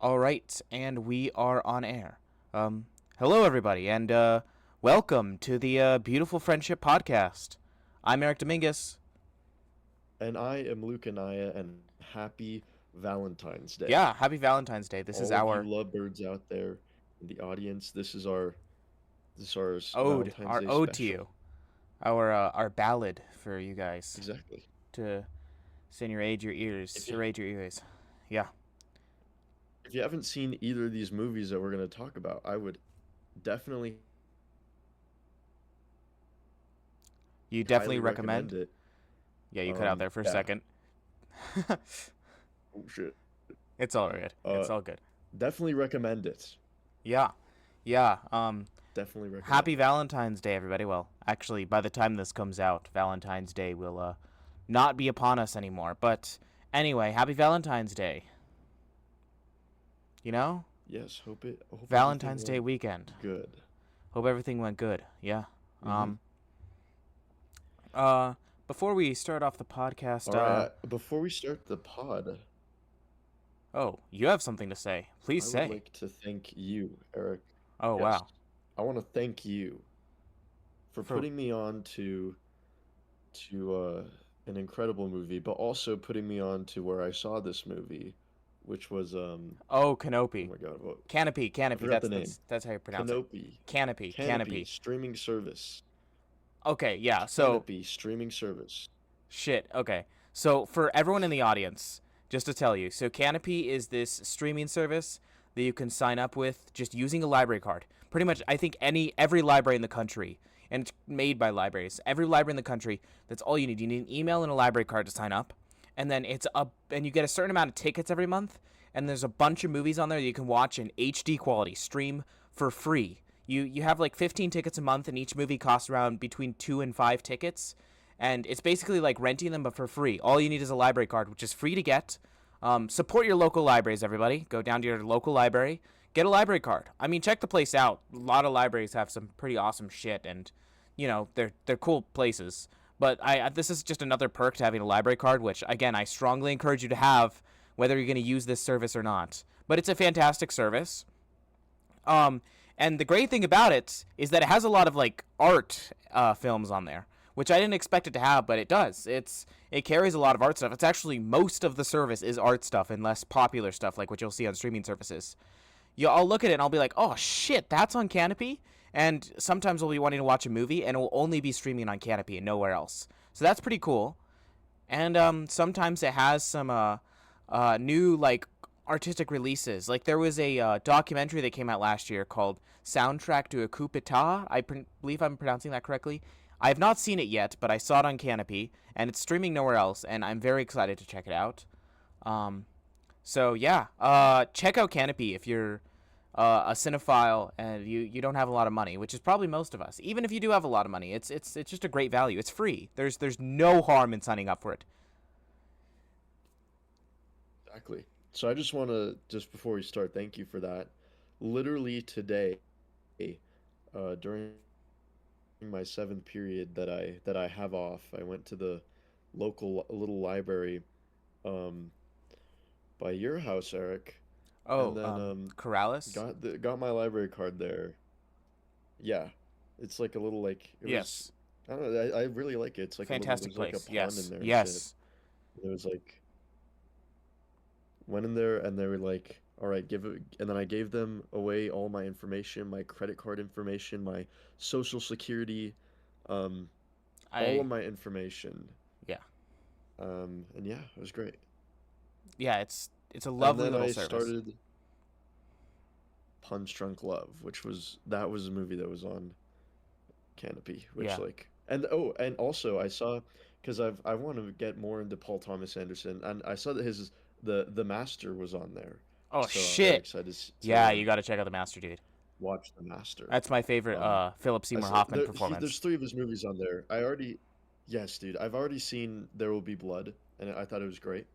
All right, and we are on air. Hello everybody, and welcome to the Beautiful Friendship Podcast. I'm Eric Dominguez. And I am Luke Anaya, and happy Valentine's Day. Yeah, happy Valentine's Day. This is All of you our lovebirds out there in the audience, this is our ode, Valentine's our Day ode to special. you, our ballad for you guys Exactly. to sing your ears, If you serrate your ears. Yeah, if you haven't seen either of these movies that we're going to talk about, I would definitely you definitely highly recommend. recommend it. Yeah, you cut out there for a Yeah. second. Oh shit. It's all good. Uh, It's all good. Definitely recommend it. Yeah, yeah. Definitely recommend Happy it. Valentine's Day, everybody. Well, actually, by the time this comes out, Valentine's Day will not be upon us anymore. But anyway, happy Valentine's Day. You know? Yes, hope everything Valentine's Day went weekend. good. Hope everything went good. Yeah. Mm-hmm. Um uh Before we start off the podcast, All right, before we start the pod, oh, you have something to say. Please I would say. like to thank you, Eric. Oh, Yes. wow. I want to thank you for For putting me on to an incredible movie, but also putting me on to where I saw this movie, which was Oh, oh Canopy. my God, what Canopy, I Canopy. forgot the name. That's how you pronounce it. Canopy. Canopy, Canopy Canopy. streaming service. Okay, yeah. So Canopy streaming service. shit. Okay. So for everyone in the audience, just to tell you, so Canopy is this streaming service that you can sign up with just using a library card. Pretty much, I think every library in the country, and it's made by libraries. Every library in the country, that's all you need. You need an email and a library card to sign up, and then and you get a certain amount of tickets every month, and there's a bunch of movies on there that you can watch in HD quality, stream for free. You have like 15 tickets a month, and each movie costs around between 2 and 5 tickets, and it's basically like renting them but for free. All you need is a library card, which is free to get. Support your local libraries, everybody. Go down to your local library, get a library card. I mean, check the place out. A lot of libraries have some pretty awesome shit, and they're cool places. But this is just another perk to having a library card, which again I strongly encourage you to have, whether you're going to use this service or not. But it's a fantastic service. Um, and the great thing about it is that it has a lot of like art films on there, which I didn't expect it to have, but it does. It carries a lot of art stuff. It's actually most of the service is art stuff and less popular stuff like what you'll see on streaming services. I'll look at it and I'll be like, oh shit, that's on Canopy. And sometimes I'll be wanting to watch a movie and it will only be streaming on Canopy and nowhere else. So that's pretty cool. And sometimes it has some new like artistic releases. Like there was a documentary that came out last year called "Soundtrack to a Coup d'Etat." Believe I'm pronouncing that correctly. I have not seen it yet, but I saw it on Canopy, and it's streaming nowhere else, and I'm very excited to check it out. Um, so yeah, check out Canopy if you're a cinephile and you don't have a lot of money, which is probably most of us. Even if you do have a lot of money, it's just a great value. It's free. There's no harm in signing up for it. Exactly. So I just want to, just before we start, thank you for that. Literally today, during my seventh period that I have off, I went to the local little library um, by your house, Eric, and Oh, then Corrales? got my library card there. Yeah, it's like a little like it was. Yes. I don't know. I really like it. It's like a little. Fantastic There's like a place. pond in Yes. there and shit. Yes. It was like went in there and they were like, "All right, give it." And then I gave them away all my information, my credit card information, my social security, um, all I of my information. yeah. And yeah, it was great. Yeah, it's a And lovely then little I service. started Punch Drunk Love, which was that was a movie that was on Canopy, which Yeah. like and oh, and also I saw because I want to get more into Paul Thomas Anderson, and I saw that his the Master was on there, Oh so I'm very shit. excited Yeah, to you got to check out the Master Dude. watch the Master. That's my favorite Um, Philip I Seymour saw Hoffman there's performance. three of his movies on there. Yes, dude, I've already seen There Will Be Blood, and I thought it was great,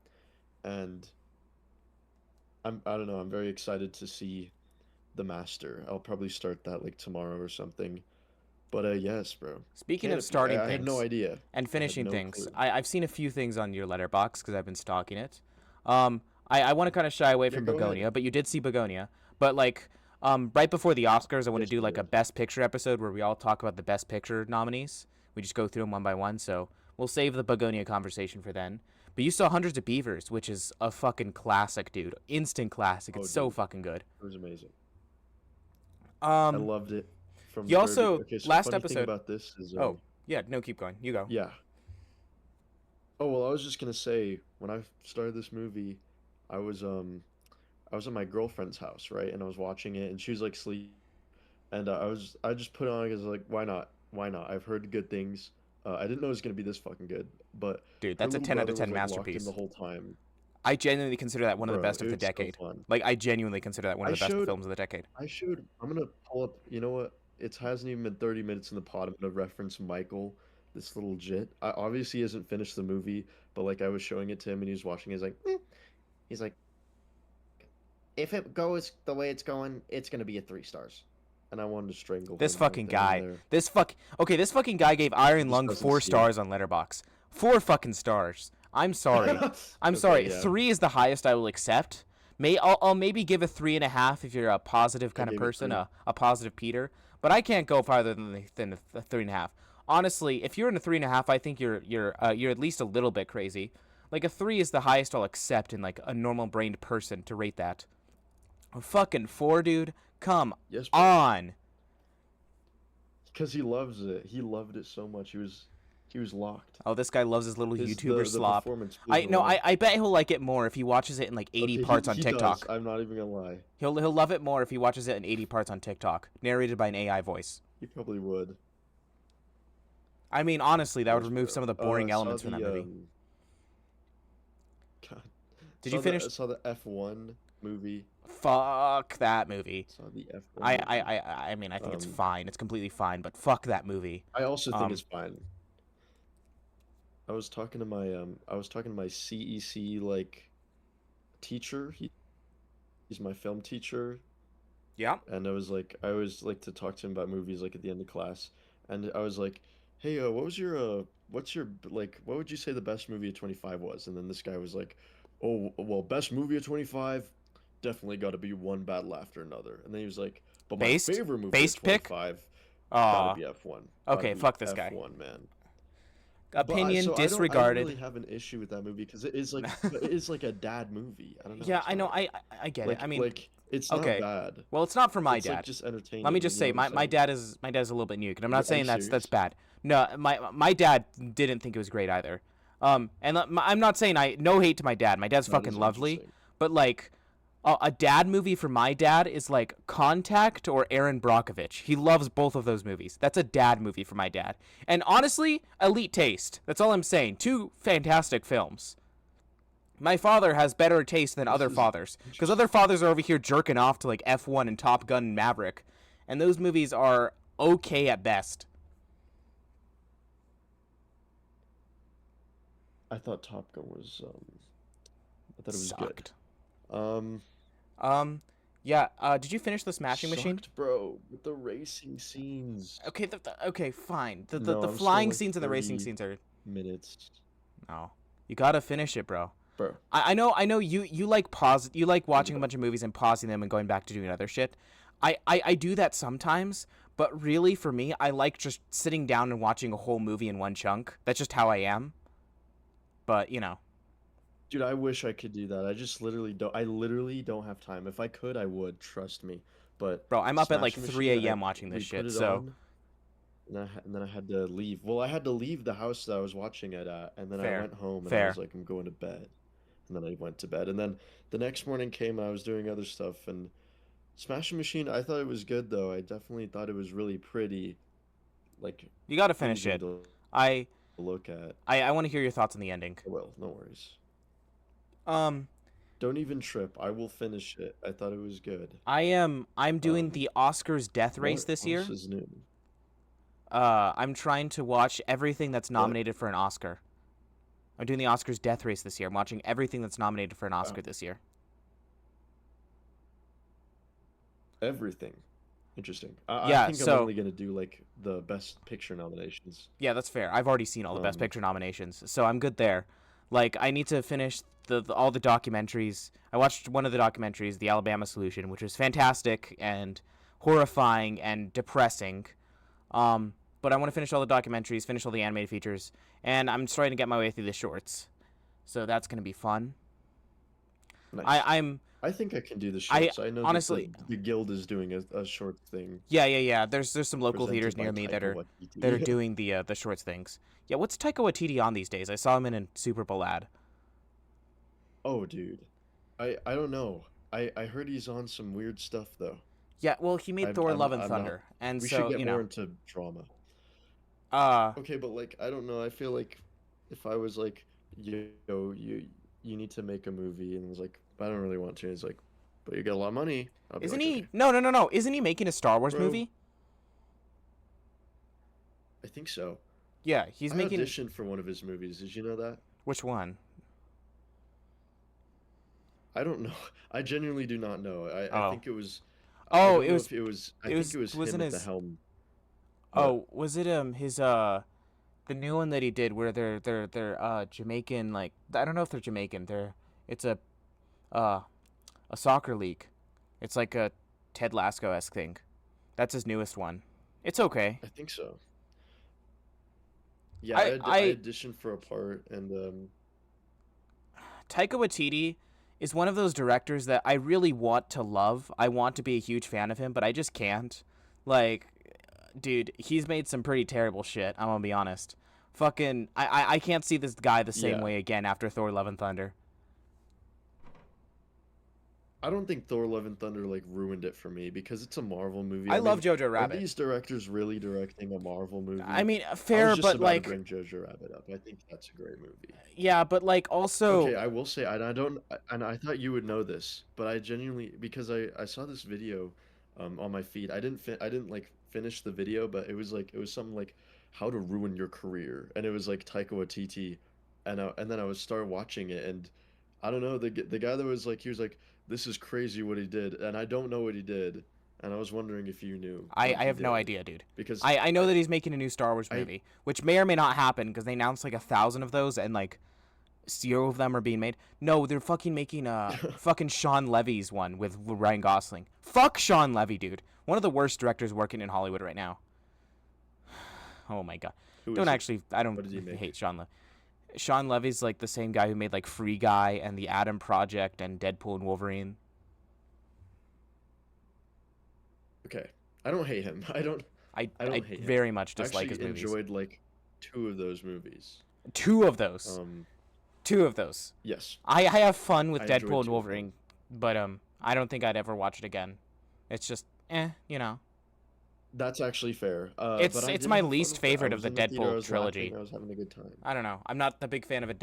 and I don't know, I'm very excited to see the Master. I'll probably start that like tomorrow or something. But yes, bro. Speaking of Canopy. starting I had no things idea. and I had finishing no things, clue. I've seen a few things on your letterbox because I've been stalking it. Um, I want to kind of shy away Yeah, from go ahead. Begonia, but you did see Begonia. But like, right before the Oscars, I want to Yes, do I like a did. Best Picture episode where we all talk about the Best Picture nominees. We just go through them one by one. So we'll save the Begonia conversation for then. But you saw Hundreds of Beavers, which is a fucking classic, dude. Instant classic. Oh, It's so dude, fucking good. it was amazing. I Um, loved it from you the very also Okay, so last funny thing episode. about this is, Oh yeah, no, keep going. You go. yeah. Oh, well, I was just gonna say, when I started this movie, I was um I was at my girlfriend's house, right? And I was watching it, and she was like sleep, and I just put it on because like, why not? Why not? I've heard good things. I didn't know it was gonna be this fucking good, but Dude, her that's a little 10 out of brother 10 was like locked in the masterpiece. whole time. I genuinely consider that one of the Bro, best it of the was so decade. fun. Like, I genuinely consider that one of I the best showed films of the decade. I'm gonna pull up, you know what? It hasn't even been 30 minutes in the pod. I'm gonna reference Michael, this little jit. I obviously hasn't finished the movie, but like I was showing it to him and he was watching. He's like, he's like, if it goes the way it's going, it's gonna be a 3 stars. And I wanted to strangle This him right fucking then and guy. there. Okay, this fucking guy gave He Iron just Lung doesn't four see it. stars on Letterbox. 4 fucking stars. I'm sorry. I'm sorry. Okay, yeah. 3 is the highest I will accept. I'll maybe give a 3.5 if you're a positive I kind of gave it person, 3. a positive Peter. But I can't go farther than the 3.5. Honestly, if you're in a 3.5, I think you're at least a little bit crazy. Like a 3 is the highest I'll accept in like a normal brained person to rate that. A fucking 4, dude. Come Yes, bro. on. Because he loves it. He loved it so much. He was locked. Oh, this guy loves his little His YouTuber the slop. performance blew I him no, away. I bet he'll like it more if he watches it in like 80 Okay, parts on he does. TikTok. I'm not even gonna lie. He'll love it more if he watches it in 80 parts on TikTok, narrated by an AI voice. He probably would. I mean, honestly, that would Yes, remove some of bro. the boring Saw elements from that the movie. God. Did you finish? Saw the F1 movie. Fuck that movie. Saw the F1 movie. I mean, I think it's Um, fine. It's completely fine, but fuck that movie. I also think Um, it's fine. I was talking to my CEC like teacher. He's my film teacher, yeah. and I always like to talk to him about movies like at the end of class. And I was like, "Hey, what would you say the best movie of 25 was?" And then this guy was like, "Oh, well, best movie of 25 definitely got to be One Battle After Another." And then he was like, "But my Based favorite movie of based pick. 25 gotta Aw. be F1. Gotta Okay, be fuck this guy. F1, man." Opinion I don't disregarded. really have an issue with that movie because it is like a dad movie. I don't know. Yeah, It's I know. not I get it. I mean, it's not okay. bad. Well, it's not for my It's like dad. just Let me entertaining. just You know say what I'm my saying? dad is a little bit nuke, and I'm not Are you saying that's serious? bad. No, my dad didn't think it was great either. I'm not saying no hate to my dad. My dad's That fucking is lovely, interesting. but like a dad movie for my dad is like Contact or Aaron Brockovich. He loves both of those movies. That's a dad movie for my dad. And honestly, elite taste. That's all I'm saying. 2 fantastic films. My father has better taste than This other is fathers, because interesting. other fathers are over here jerking off to like F1 and Top Gun and Maverick, and those movies are okay at best. I thought Top Gun was I thought it was good. Sucked. Um, Um, yeah. Did you finish the Smashing Machine? Sucked, bro, with the racing scenes. Okay. Okay. Fine. No, The I'm still flying like scenes and the racing 30 scenes are minutes. no. You gotta finish it, bro. Bro, I know you like you like I give watching a up. bunch of movies and pausing them and going back to doing other shit. I do that sometimes, but really for me, I like just sitting down and watching a whole movie in one chunk. That's just how I am. But you know, Dude, I wish I could do that. I literally don't have time. If I could, I would, trust me. But bro, I'm up at like Smashing 3 Machine, a.m. watching we this put shit. it So on, and then I had to leave. Well, I had to leave the house that I was watching it at, and then I fair, went home and I fair. was like, I'm going to bed. And then I went to bed. And then the next morning came, I was doing other stuff, and Smashing Machine, I thought it was good though. I definitely thought it was really pretty, like You gotta finish pleasing it. to I look at. I want to hear your thoughts on the ending. Well, no worries. Um, Don't even trip. I will finish it. I thought it was good. I'm doing Um, the Oscars death race what this else year. is new? I'm trying to watch everything that's What? nominated for an Oscar. I'm doing the Oscars death race this year. I'm watching everything that's nominated for an Oscar this year. Everything. Interesting. I Yeah, think I'm so only gonna do like the best picture nominations. yeah, that's fair. I've already seen all the Best Um, Picture nominations, so I'm good there. Like, I need to finish all the documentaries. I watched one of the documentaries, The Alabama Solution, which was fantastic and horrifying and depressing. But I want to finish all the documentaries, finish all the animated features, and I'm starting to get my way through the shorts. So that's gonna be fun. Nice. I'm I think I can do the shorts. I know honestly, that the guild is doing a short thing yeah. There's some local presented theaters by near me that Taika are Waititi. doing the shorts things. Yeah, what's Taika Waititi on these days? I saw him in a Super Bowl ad. Oh, dude. I don't know. I heard he's on some weird stuff though. Yeah, well, he made Thor: Love and I'm not. Thunder, and We should so get more into drama. uh, Okay, but like I don't know. I feel like if I was like, you need to make a movie, and it's like I don't really want to. It's like, but you get a lot of money. I'll be isn't like, he? okay, No. Isn't he making a Star Wars bro. movie? I think so. Yeah, he's I making. auditioned for one of his movies. Did you know that? Which one? I don't know. I genuinely do not know. I Oh, think it was. I oh, don't know if it was. I think it was wasn't him at the his. helm. What? Oh, was it his the new one that he did where they're Jamaican, like I don't know if they're Jamaican. It's uh a soccer league. It's like a Ted Lasso-esque thing. That's his newest one. It's okay. I think so. Yeah, I I I auditioned for a part, and Taika Waititi is one of those directors that I really want to love. I want to be a huge fan of him, but I just can't. Like, dude, he's made some pretty terrible shit. I'm gonna be honest. Fucking, I can't see this guy the same yeah, way again after Thor: Love and Thunder. I don't think Thor: Love and Thunder like ruined it for me because it's a Marvel movie. I I love mean, Jojo are Rabbit. these directors really directing a Marvel I movie? mean, I was fair, just but about to like, bring Jojo Rabbit up. I think that's a great movie. yeah, but like Okay, also, I will say, I don't, and I thought you would know this, but I genuinely, because I saw this video, on my feed. I didn't like finish the video, but it was something like how to ruin your career, and it was like Taika Waititi, and then I was start watching it, and I don't know the guy that was like he was like this is crazy what he did, and I don't know what he did, and I was wondering if you knew what I he have no did, idea, dude. because I know that he's making a new Star Wars I movie, which may or may not happen because they announced like 1,000 of those and like 0 of them are being made. No, they're fucking making fucking Sean Levy's one with Ryan Gosling. Fuck Sean Levy, dude. One of the worst directors working in Hollywood right now. Oh my god. who Don't is it? actually. I don't What did he make? hate Sean Levy. Sean Levy's like the same guy who made like Free Guy and The Adam Project and Deadpool and Wolverine. Okay, I don't hate him. I I don't hate him. very much I dislike his actually movies. enjoyed like two of those movies. Two of those. Um, Two of those. yes, I have fun with I Deadpool enjoyed and two of them. Wolverine, but I don't think I'd ever watch it again. It's just you know. That's actually fair. But I It's did my have fun least with it. I favorite of was the in the theater, I Deadpool was laughing, trilogy. I was having a good time. I don't know. I'm not the big fan of the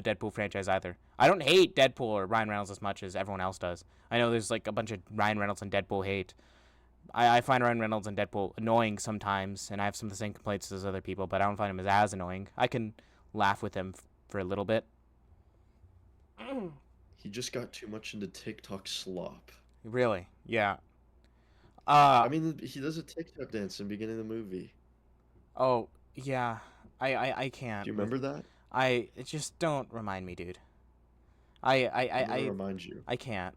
Deadpool franchise either. I don't hate Deadpool or Ryan Reynolds as much as everyone else does. I know there's like a bunch of Ryan Reynolds and Deadpool hate. I find Ryan Reynolds and Deadpool annoying sometimes, and I have some of the same complaints as other people, but I don't find him as annoying. I can laugh with him for a little bit. He just got too much into TikTok slop. Really, yeah. I mean, he does a TikTok dance in the beginning of the movie. Oh, yeah. I Do can't. you remember that? Just don't remind me, dude. I I I'm I gonna I, remind you. I can't.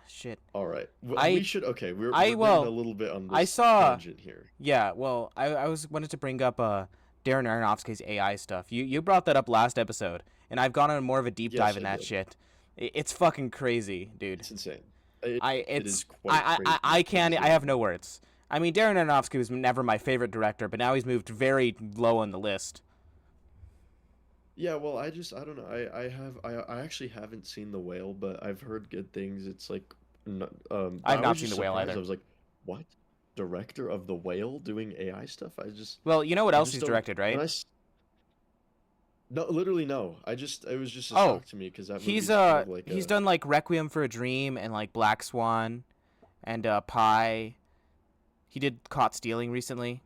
Shit. All right, we I should. Okay, I we're getting a well, little bit on I this saw. tangent here. Yeah, well, I was wanted to bring up Darren Aronofsky's AI stuff. You brought that up last episode, and I've gone on more of a deep dive Yes, in I that did. shit. It's fucking crazy, dude. It's insane. It is It's quite crazy. I It can't is I have insane. no words. I mean, Darren Aronofsky was never my favorite director, but now he's moved very low on the list. Yeah, well, I don't know. I actually haven't seen The Whale, but I've heard good things. It's like, I've I not was seen just The Whale surprised. I either. was like, what? Director of The Whale doing AI stuff? Well, you know what I else just he's don't. directed, When right? no, literally no. It was just a Oh, shock to me because that movie's kind of like he's a. done like Requiem for a Dream and like Black Swan and Pi. He did Caught Stealing recently.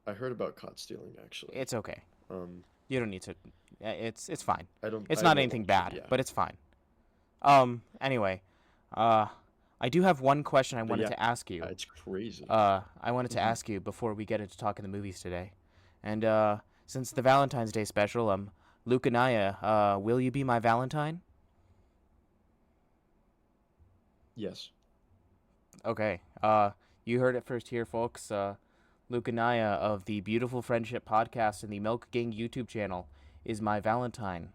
I heard about caught stealing actually. It's okay. Um, You don't need to. It's fine. It's I not won't anything watch it. bad, Yeah, but it's fine. Anyway, uh, I do have one question I but wanted yeah, to ask you. it's crazy. I wanted to Hmm. ask you before we get into talking the movies today, and since the Valentine's Day special, Luke Anaya, will you be my Valentine? Yes. Okay. You heard it first here, folks. Luke Anaya of the Beautiful Friendship podcast and the Milk Gang YouTube channel is my Valentine.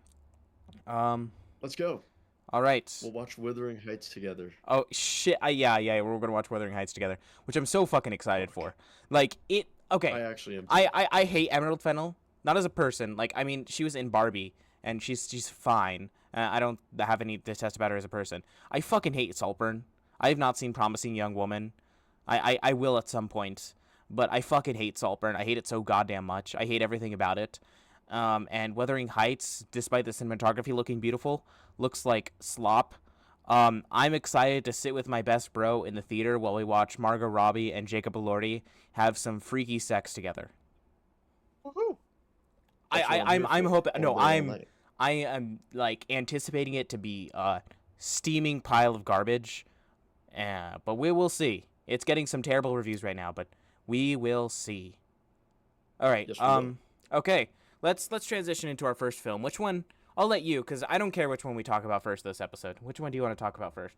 Um. Let's go. All right. We'll watch Wuthering Heights together. Oh shit! Yeah. We're gonna watch Wuthering Heights together, which I'm so fucking excited Fuck. for. Like it. I Okay. actually am too. I hate Emerald Fennel. Not as a person. Like I mean, she was in Barbie, and she's fine. I don't have any detest about her as a person. I fucking hate Saltburn. I have not seen Promising Young Woman. I will at some point, but I fucking hate Saltburn. I hate it so goddamn much. I hate everything about it. And Wuthering Heights, despite the cinematography looking beautiful, looks like slop. I'm excited to sit with my best bro in the theater while we watch Margot Robbie and Jacob Elordi have some freaky sex together. Woohoo! I, That's what I'm I I'm here I'm for. hoping All no day, all night. I am like anticipating it to be a steaming pile of garbage. But we will see. It's getting some terrible reviews right now, but we will see. All right. Yes, we will. Okay. Let's transition into our first film. Which one? I'll let you, because I don't care which one we talk about first this episode. Which one do you want to talk about first?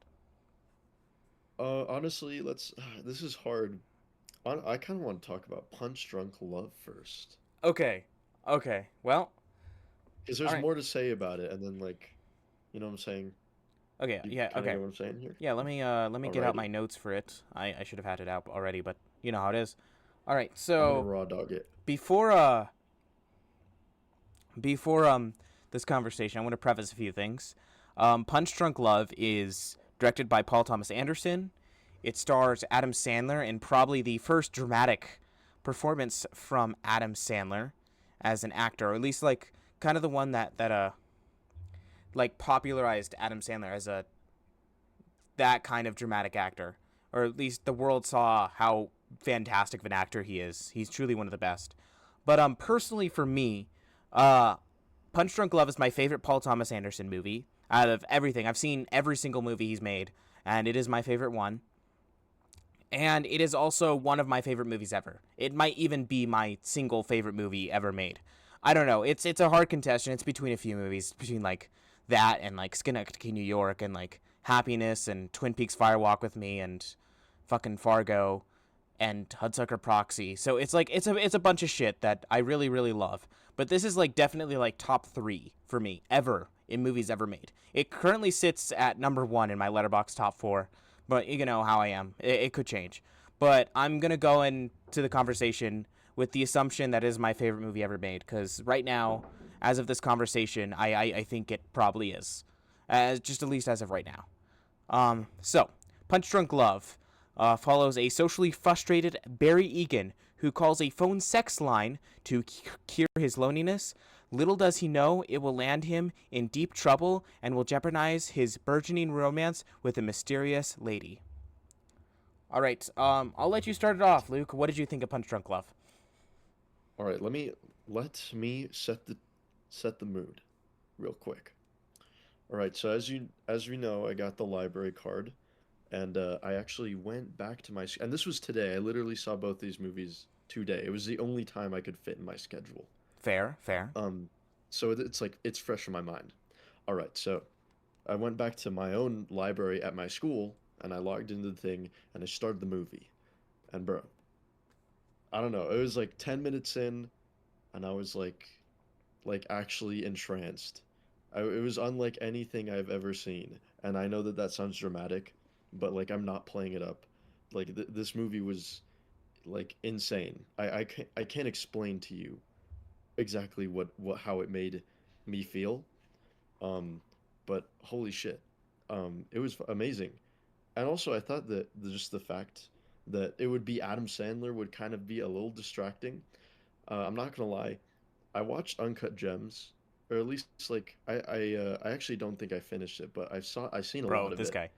Honestly, let's. This is hard. I kind of want to talk about Punch Drunk Love first, Okay. Okay. Well. because All there's right. more to say about it, and then like, you know what I'm saying? Okay. You Yeah. kind of Okay. get what I'm saying here. Yeah. Let me get out Alrighty, my notes for it. I should have had it out already, but you know how it is. All right. I'm gonna So raw dog it. before before this conversation, I want to preface a few things. Punch Drunk Love is directed by Paul Thomas Anderson. It stars Adam Sandler in probably the first dramatic performance from Adam Sandler as an actor, or at least like kind of the one that like popularized Adam Sandler as a that kind of dramatic actor, or at least the world saw how fantastic of an actor he is. He's truly one of the best. But personally for me, uh, Punch Drunk Love is my favorite Paul Thomas Anderson movie out of everything. I've seen every single movie he's made, and it is my favorite one. And it is also one of my favorite movies ever. It might even be my single favorite movie ever made. I don't know. It's a hard contention. It's between a few movies, between like that and like Schenectady, New York, and like Happiness and Twin Peaks Fire Walk with Me and fucking Fargo and Hudsucker Proxy. So it's like it's a bunch of shit that I really love. But this is like definitely like top 3 for me ever in movies ever made. It currently sits at number 1 in my Letterboxd top 4, but you know how I am. It could change. But I'm gonna go into the conversation with the assumption that it is my favorite movie ever made, because right now, as of this conversation, I think it probably is, as just at least as of right now. So, Punch Drunk Love follows a socially frustrated Barry Egan who calls a phone sex line to cure his loneliness. Little does he know it will land him in deep trouble and will jeopardize his burgeoning romance with a mysterious lady. All right, I'll let you start it off, Luke. What did you think of Punch Drunk Love? All right, let me set the mood real quick. All right, so as you know, I got the library card, and I actually went back to and this was today. I literally saw both these movies today. It was the only time I could fit in my schedule. Fair, fair. Um, so it's like it's fresh in my mind. All right, so I went back to my own library at my school, and I logged into the thing, and I started the movie. And bro, I don't know. It was like 10 minutes in, and I was like actually entranced. It was unlike anything I've ever seen. And I know that that sounds dramatic, but like I'm not playing it up. Like this movie was like insane. I can't explain to you exactly what how it made me feel. Um, but holy shit. It was amazing. And also I thought that just the fact that it would be Adam Sandler would kind of be a little distracting. I'm not gonna lie. I watched Uncut Gems, or at least like I actually don't think I finished it, but I seen a Bro, lot of this it. guy.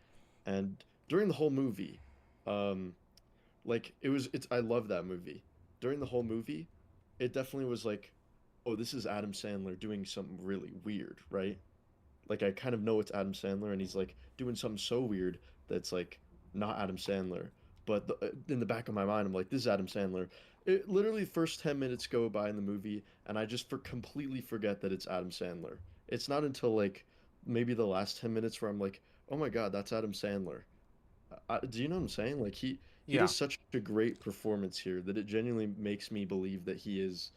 And during the whole movie, um, like it's I love that movie. During the whole movie, it definitely was like, oh, this is Adam Sandler doing something really weird, right? Like I kind of know it's Adam Sandler, and he's like doing something so weird that's like not Adam Sandler. but in the back of my mind, I'm like, this is Adam Sandler. It literally first 10 minutes go by in the movie, and I just completely forget that it's Adam Sandler. It's not until like maybe the last 10 minutes where I'm like, oh my God, that's Adam Sandler. Do you know what I'm saying? Like he Yeah. does such a great performance here that it genuinely makes me believe that he is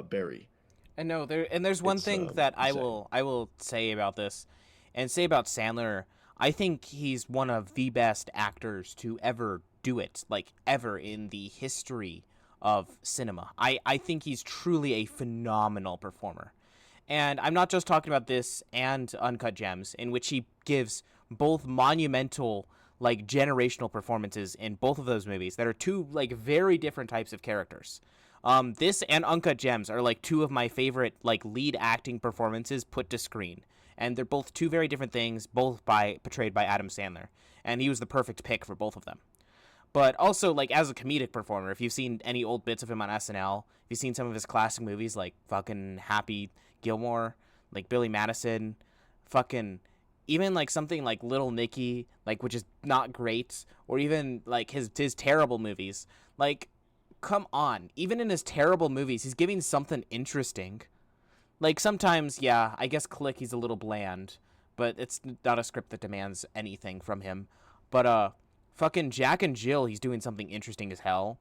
Barry. And no, there's one It's thing that insane. I will say about this, and say about Sandler. I think he's one of the best actors to ever do it, like ever in the history of cinema. I think he's truly a phenomenal performer. And I'm not just talking about this and Uncut Gems, in which he gives both monumental, like generational performances in both of those movies that are two like very different types of characters. This and Uncut Gems are like two of my favorite like lead acting performances put to screen, and they're both two very different things, both by portrayed by Adam Sandler, and he was the perfect pick for both of them. But also, like as a comedic performer, if you've seen any old bits of him on SNL, if you've seen some of his classic movies like fucking Happy Gilmore, like Billy Madison, fucking even like something like Little Nicky, like which is not great, or even like his terrible movies. Like, come on, even in his terrible movies, he's giving something interesting. Like sometimes, yeah, I guess Click he's a little bland, but it's not a script that demands anything from him. But fucking Jack and Jill, he's doing something interesting as hell,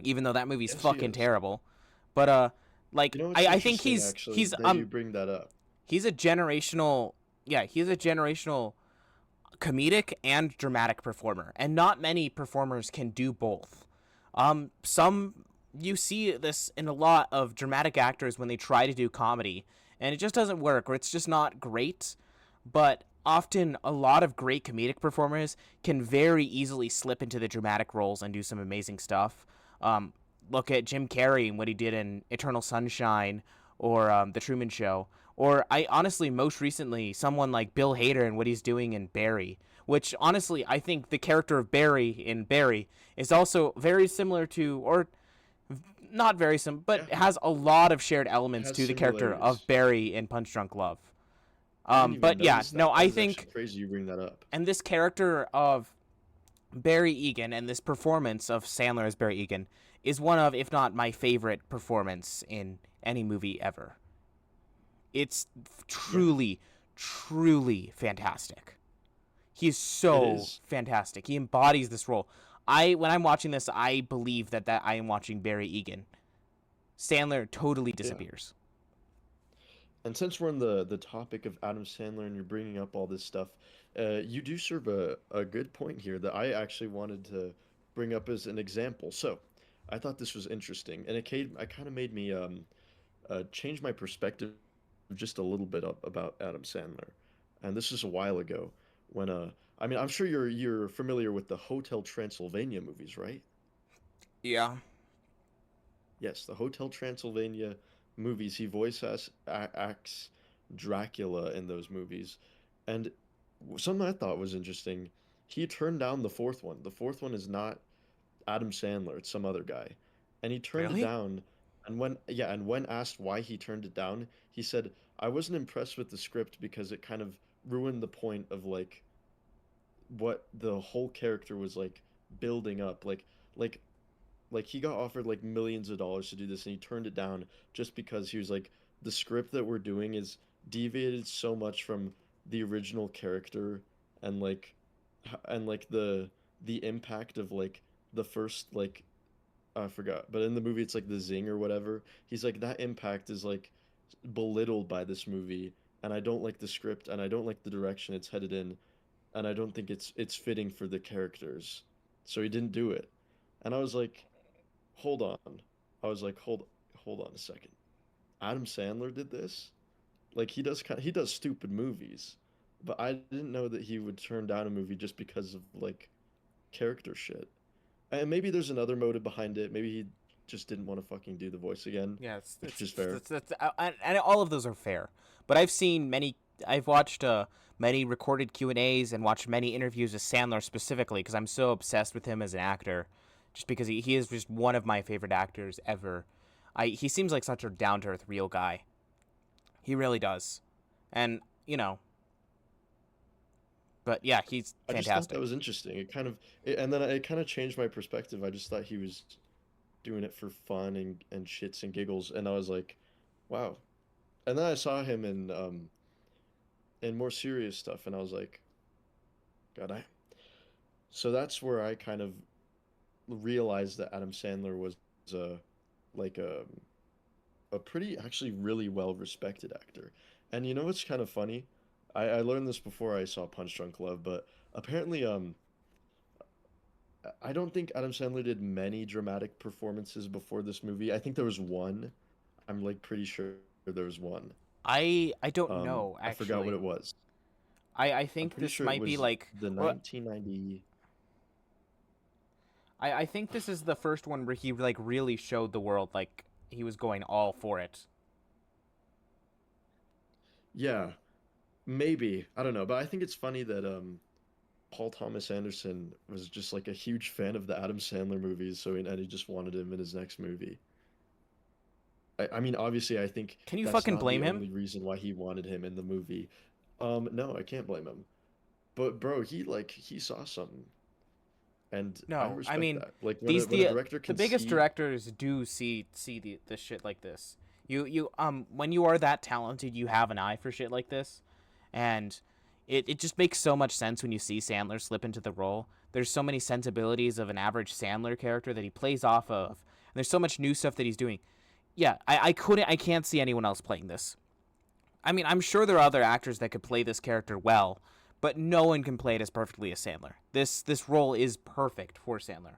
even though that movie's Yes, he fucking is. terrible. But like You know, it's I think interesting actually that you bring that up. he's a generational, yeah, he's a generational comedic and dramatic performer, and not many performers can do both. Some you see this in a lot of dramatic actors when they try to do comedy, and it just doesn't work, or it's just not great. But often, a lot of great comedic performers can very easily slip into the dramatic roles and do some amazing stuff. Um, Look at Jim Carrey and what he did in Eternal Sunshine or The Truman Show. Or I honestly, most recently, someone like Bill Hader and what he's doing in Barry, which honestly, I think the character of Barry in Barry is also very similar to, or not very similar, but Yeah, has a lot of shared it elements has to the character of similarities. Barry in Punch Drunk Love. I didn't even But yeah, notice no, that. That I is actually think, crazy you bring that up. and this character of Barry Egan and this performance of Sandler as Barry Egan is one of, if not my favorite performance in any movie ever. It's Yeah, truly, truly fantastic. He's it so is. fantastic. He embodies this role. When I'm watching this, I believe that I am watching Barry Egan. Sandler totally Yeah. disappears. And since we're on the topic of Adam Sandler and you're bringing up all this stuff, you do serve a good point here that I actually wanted to bring up as an example. So, I thought this was interesting, and it kind of made me change my perspective just a little bit up about Adam Sandler. And this is a while ago when I mean, I'm sure you're familiar with the Hotel Transylvania movies, right? Yeah. Yes, the Hotel Transylvania movies. He acts Dracula in those movies. And something I thought was interesting, he turned down the fourth one. The fourth one is not Adam Sandler, it's some other guy. And he turned it Really? down. And when asked why he turned it down, he said, I wasn't impressed with the script because it kind of ruined the point of like what the whole character was like building up. Like like he got offered like millions of dollars to do this and he turned it down just because he was like the script that we're doing is deviated so much from the original character and like the impact of like the first like I forgot, but in the movie it's like the zing or whatever. He's like that impact is like belittled by this movie and I don't like the script and I don't like the direction it's headed in and I don't think it's fitting for the characters. So he didn't do it. And I was like, hold on. I was like, hold on a second. Adam Sandler did this? Like he does stupid movies, but I didn't know that he would turn down a movie just because of like character shit. And maybe there's another motive behind it. Maybe he just didn't want to fucking do the voice again, Yeah, which is fair. and all of those are fair. But I've seen many. I've watched many recorded Q&As and watched many interviews with Sandler specifically because I'm so obsessed with him as an actor, just because he is just one of my favorite actors ever. He seems like such a down to earth real guy. He really does, and you know But yeah, he's I just thought that fantastic. was interesting. And then it kind of changed my perspective. I just thought he was doing it for fun and shits and giggles, and I was like, wow. And then I saw him in more serious stuff, and I was like, God, I. So that's where I kind of realized that Adam Sandler was a like a pretty actually really well respected actor. And you know what's kind of funny? I learned this before I saw Punch Drunk Love, but apparently I don't think Adam Sandler did many dramatic performances before this movie. I think there was one. I'm like pretty sure there was one. I don't know I forgot what actually. it was. I I'm think pretty this sure it might be was like the well, 1990. I think this is the first one where he like really showed the world like he was going all for it. Yeah, maybe. I don't know, but I think it's funny that Paul Thomas Anderson was just like a huge fan of the Adam Sandler movies, and he just wanted him in his next movie. I mean, obviously, I think Can you that's fucking not the blame him? only reason why he wanted him in the movie. No, I can't blame him. But bro, he saw something, and I No, I respect mean that. Like these when a director the can biggest see, directors do see the shit like this. You when you are that talented, you have an eye for shit like this, and it just makes so much sense when you see Sandler slip into the role. There's so many sensibilities of an average Sandler character that he plays off of, and there's so much new stuff that he's doing. Yeah, I can't see anyone else playing this. I mean, I'm sure there are other actors that could play this character well, but no one can play it as perfectly as Sandler. This role is perfect for Sandler.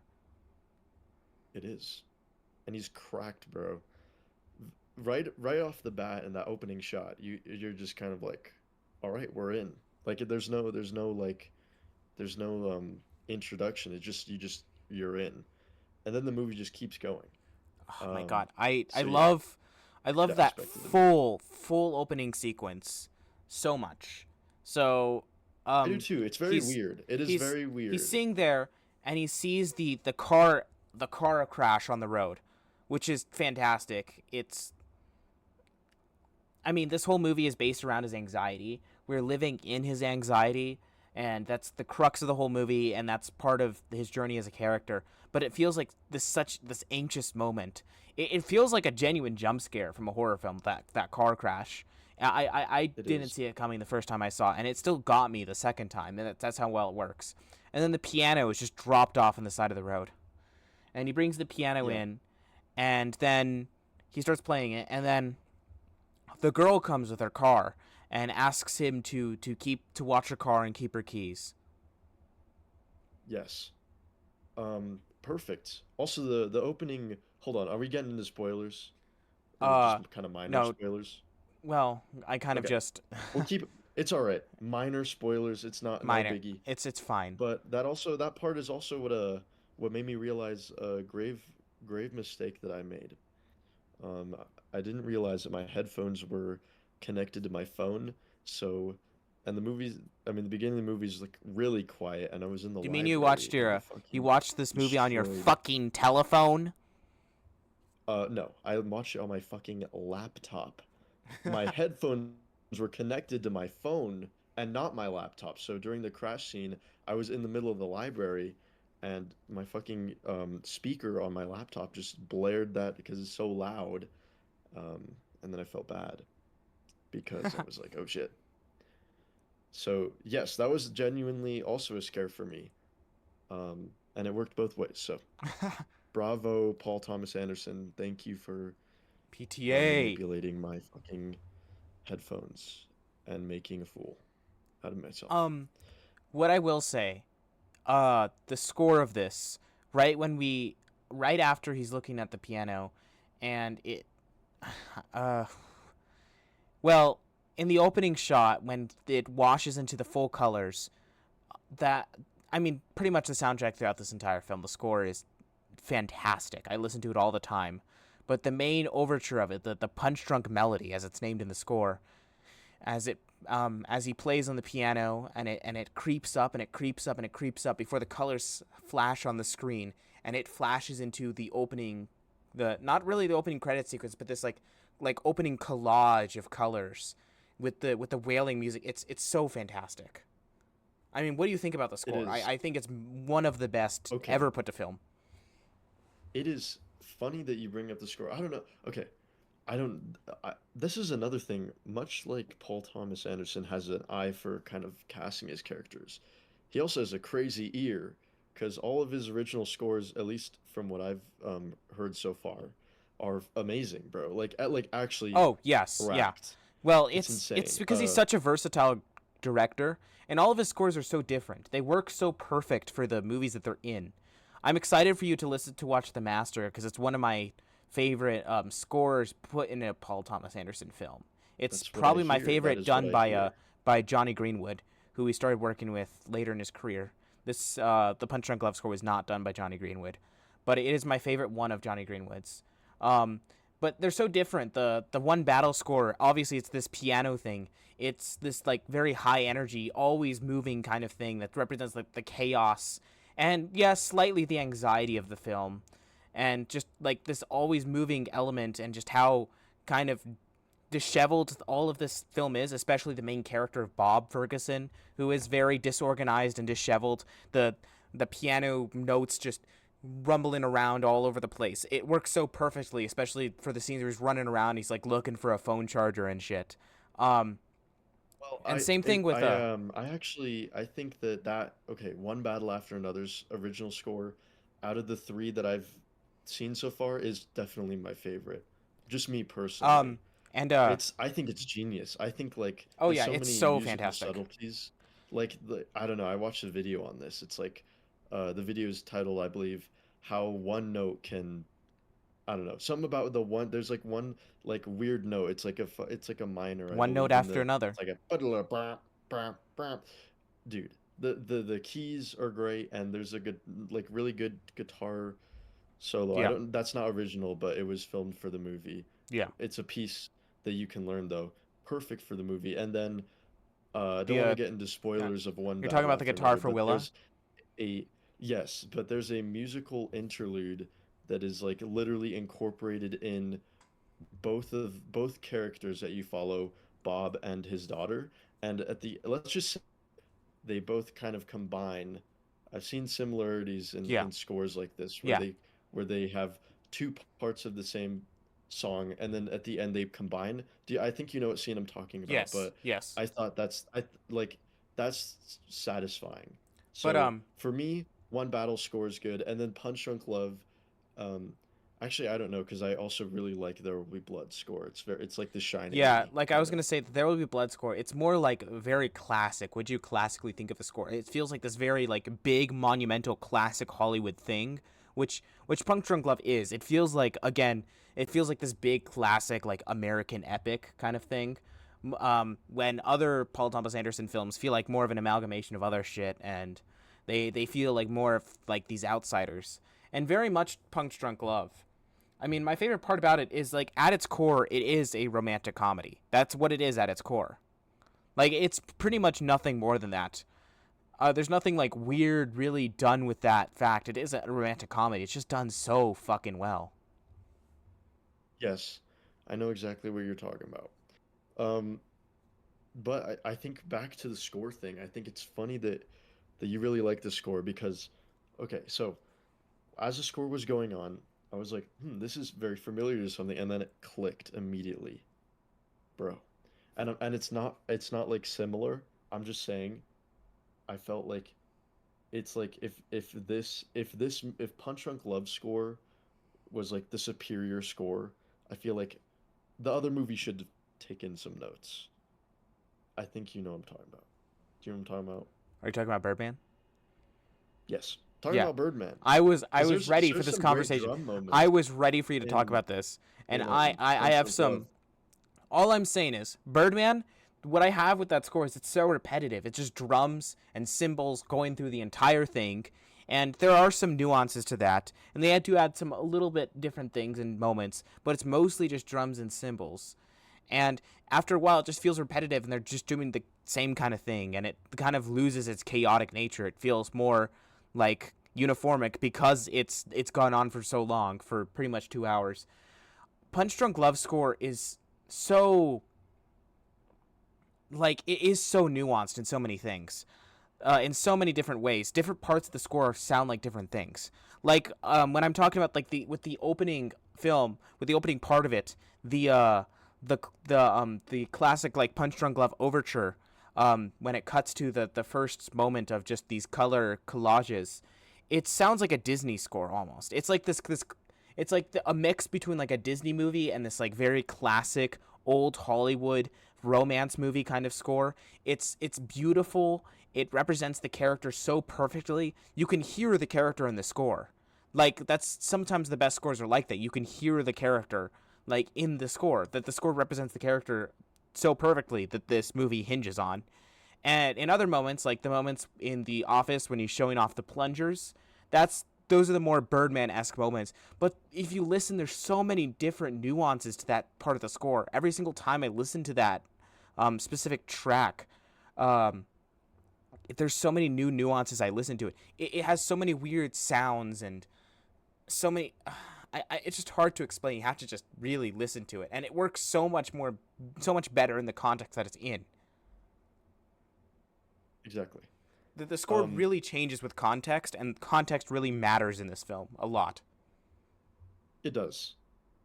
it is, and he's cracked, bro. Right off the bat in that opening shot, you're just kind of like, all right, we're in. Like there's no introduction. It just you're in, and then the movie just keeps going. Oh my Um, god, I so yeah, love that that aspect of the movie. full opening sequence so much. So, I do um, too. It's very he's weird. It is he's very he's weird. sitting there and he sees the car crash on the road, which is fantastic. It's I mean, this whole movie is based around his anxiety. We're living in his anxiety, and that's the crux of the whole movie, and that's part of his journey as a character. But it feels like this anxious moment. It feels like a genuine jump scare from a horror film. That car crash. I It didn't is. see it coming the first time I saw it, and it still got me the second time. And that's how well it works. And then the piano is just dropped off on the side of the road, and he brings the piano Yeah. in, and then he starts playing it, and then the girl comes with her car and asks him to watch her car and keep her keys. Yes. Perfect. Also, the opening. Hold on. Are we getting into spoilers? Or just Uh, kind of minor no, spoilers? well, I kind of Okay. just We'll keep. It's all right. Minor spoilers. It's not no minor. biggie. It's fine. But that part is also what made me realize a grave mistake that I made. Um, I didn't realize that my headphones were connected to my phone. So, and the movies, I mean, the beginning of the movie is like really quiet, and I was in the Do you mean library, and I you fucking watched this movie on your destroyed. fucking telephone? No, I watched it on my fucking laptop. My headphones were connected to my phone and not my laptop. So during the crash scene, I was in the middle of the library, and my fucking speaker on my laptop just blared that because it's so loud. And then I felt bad because I was like, oh shit. So yes, that was genuinely also a scare for me. And it worked both ways. So bravo, Paul Thomas Anderson. Thank you for PTA. manipulating my fucking headphones and making a fool out of myself. Um, what I will say, the score of this, right when we, right after he's looking at the piano, and it, uh, well, in the opening shot when it washes into the full colors, that I mean, pretty much the soundtrack throughout this entire film, the score is fantastic. I listen to it all the time. But the main overture of it, the punch drunk melody, as it's named in the score, as he plays on the piano and it creeps up and it creeps up and it creeps up before the colors flash on the screen and it flashes into the opening, the not really the opening credit sequence, but this like opening collage of colors with the wailing music. It's so fantastic. I mean, what do you think about the It score? is. I think it's one of the best Okay. ever put to film. It is funny that you bring up the score. I don't know. Okay. I don't. This is another thing. Much like Paul Thomas Anderson has an eye for kind of casting his characters, he also has a crazy ear because all of his original scores, at least from what I've heard so far, are amazing, bro. Like actually Oh, yes, yeah. wrapped. Well, It's it's insane. because he's such a versatile director, and all of his scores are so different. They work so perfect for the movies that they're in. I'm excited for you to watch The Master because it's one of my favorite scores put in a Paul Thomas Anderson film. It's That's what I probably my hear. That favorite is what done I hear. by Johnny Greenwood, who he started working with later in his career. This the Punch Drunk Love score was not done by Johnny Greenwood, but it is my favorite one of Johnny Greenwood's. Um, but they're so different. The one battle score, obviously, it's this piano thing. It's this like very high energy, always moving kind of thing that represents like the chaos and yes, slightly the anxiety of the film, and just like this always moving element, and just how kind of disheveled all of this film is, especially the main character of Bob Ferguson, who is very disorganized and disheveled. The piano notes just rumbling around all over the place. It works so perfectly, especially for the scenes where he's running around. He's like looking for a phone charger and shit. Um, Well, and same thing with I actually I think that okay, One Battle After Another's original score, out of the three that I've seen so far, is definitely my favorite. Just me personally. um and I think it's genius. I think like oh there's yeah, so it's many so musical fantastic. subtleties. I don't know, I watched a video on this. It's like the video is titled, I believe, How One Note Can I don't know. Something about the one. There's like one like weird note. It's like a minor, I One note believe. In after the another. it's like a dude. The keys are great, and there's a good like really good guitar solo. I Yeah, don't. That's not original, but it was filmed for the movie. yeah. It's a piece that you can learn though. Perfect for the movie. And then I don't The want to get into spoilers of One you're talking Battle about the After guitar Another, for but Willa. a there's a musical interlude that is like literally incorporated in both characters that you follow, Bob and his daughter. And at the let's just say they both kind of combine. I've seen similarities Yeah, in scores like this yeah. where they have two parts of the same song and then at the end they combine. I think you know what scene I'm talking about, Yes, but yes. I thought like that's satisfying. But So for me, One Battle score is good, and then Punch Drunk Love. Um, actually, I don't know because I also really like There Will Be Blood score. It's like the shining yeah, me like I kind was of. gonna say, that There Will Be Blood score. It's more like very classic. Would you classically think of a score? It feels like this very like big monumental classic Hollywood thing, which Punk Drunk Love is. It feels like again, it feels like this big classic like American epic kind of thing. When other Paul Thomas Anderson films feel like more of an amalgamation of other shit, and they feel like more of like these outsiders, and very much Punk Drunk Love. I mean, my favorite part about it is like at its core, it is a romantic comedy. That's what it is at its core. Like it's pretty much nothing more than that. There's nothing like weird really done with that fact. It is a romantic comedy. It's just done so fucking well. Yes, I know exactly what you're talking about. Um, but I think back to the score thing. I think it's funny that you really like the score because, okay, so as the score was going on, I was like, this is very familiar to something, and then it clicked immediately, bro. And it's not like similar. I'm just saying, I felt like it's like if Punch Drunk Love score was like the superior score, I feel like the other movie should take in some notes. I think you know what I'm talking about. Do you know what I'm talking about? Are you talking about Birdman? Yes. Talking Yeah. about Birdman. I Because was ready for there's this some great conversation. drum I moments was ready for you to talk in about this. And I Punch have Drunk Love. some. All I'm saying is Birdman. What I have with that score is it's so repetitive. It's just drums and cymbals going through the entire thing, and there are some nuances to that, and they had to add some a little bit different things and moments, but it's mostly just drums and cymbals. And after a while, it just feels repetitive, and they're just doing the same kind of thing, and it kind of loses its chaotic nature. It feels more like uniformic because it's gone on for so long, for pretty much 2 hours. Punch Drunk Love score is so like it is so nuanced in so many things. in so many different ways. Different parts of the score sound like different things. Like when I'm talking about like the opening film, with the opening part of it, the uh, the classic like Punch Drunk Glove overture, when it cuts to the first moment of just these color collages, it sounds like a Disney score almost. It's like this it's like a mix between like a Disney movie and this like very classic old Hollywood romance movie kind of score. It's beautiful. It represents the character so perfectly. You can hear the character in the score. Like that's sometimes the best scores are like that. You can hear the character like in the score. That the score represents the character so perfectly that this movie hinges on. And in other moments, like the moments in the office when he's showing off the plungers, those are the more Birdman-esque moments. But if you listen, there's so many different nuances to that part of the score. Every single time I listen to that specific track, um, there's so many new nuances I listen to it. It has so many weird sounds and so many. It's just hard to explain. You have to just really listen to it, and it works so much better in the context that it's in. Exactly. The score Um, really changes with context, and context really matters in this film a lot. it does.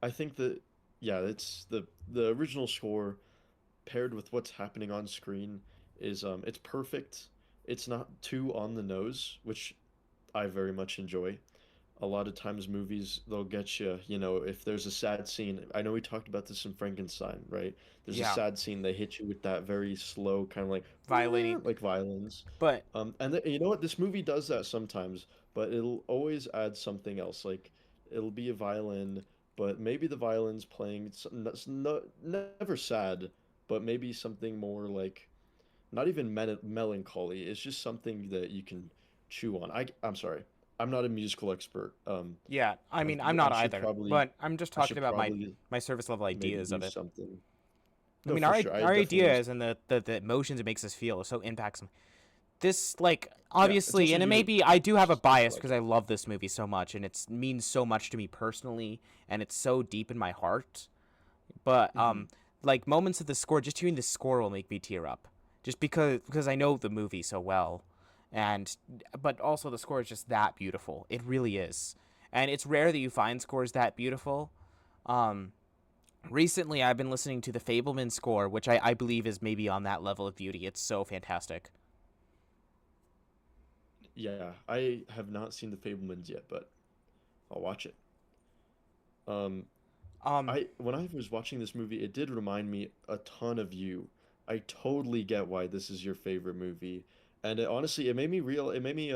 I think that yeah, it's the original score paired with what's happening on screen is it's perfect. It's not too on the nose, which I very much enjoy. A lot of times movies they'll get you, you know, if there's a sad scene. I know we talked about this in Frankenstein, right? There's a Yeah, sad scene they hit you with that very slow kind of like violating, like violins. but And you know what? This movie does that sometimes, but it'll always add something else. Like it'll be a violin, but maybe the violin's playing something that's never sad, but maybe something more like not even melancholy. It's just something that you can chew on. I'm sorry. I'm not a musical expert. yeah, I mean, I'm I not should either. probably But I'm just I talking should about probably my service level maybe ideas do of it. something. I No, mean, for sure. I our definitely ideas understand. and the emotions it makes us feel so impacts them. This like Yeah, it's obviously, also and it may your be I do have a taste bias like because it. I love this movie so much and it means so much to me personally and it's so deep in my heart. But Hmm. like moments of the score, just hearing the score will make me tear up, just because I know the movie so well, and but also the score is just that beautiful. It really is, and it's rare that you find scores that beautiful. Um, Recently I've been listening to the Fableman score, which I believe is maybe on that level of beauty. It's so fantastic. Yeah, I have not seen the Fablemans yet, but I'll watch it. Um, Um, I when I was watching this movie, it did remind me a ton of you. I totally get why this is your favorite movie, and honestly, it made me real. It made me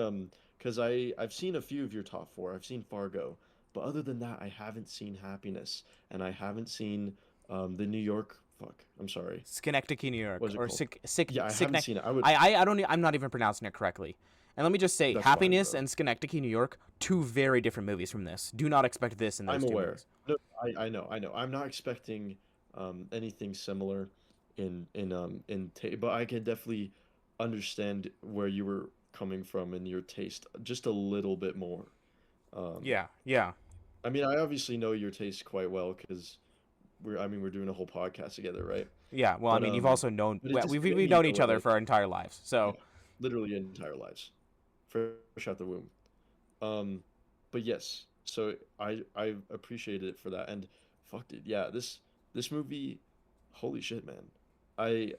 because I've seen a few of your top four. I've seen Fargo, but other than that, I haven't seen Happiness, and I haven't seen the New York. Fuck, I'm sorry. Schenectady, New York, What's it or called? Yeah, I haven't Sick. seen it. I would. I don't. I'm not even pronouncing it correctly. And let me just say, That's fine, Happiness bro. and Schenectady, New York, two very different movies from this. Do not expect this in I'm those two aware. movies. No, I know, I know. I'm not expecting anything similar in ta but I can definitely understand where you were coming from in your taste just a little bit more. Um, Yeah, yeah, I mean, I obviously know your taste quite well because I mean, we're doing a whole podcast together, right? yeah. Well, I But mean, you've also known but it just it made we've me known know each it other for like our entire lives. So yeah, literally entire lives, fresh out the womb. Um, but yes, so I appreciated it for that, and fuck it, yeah, this movie, holy shit, man, I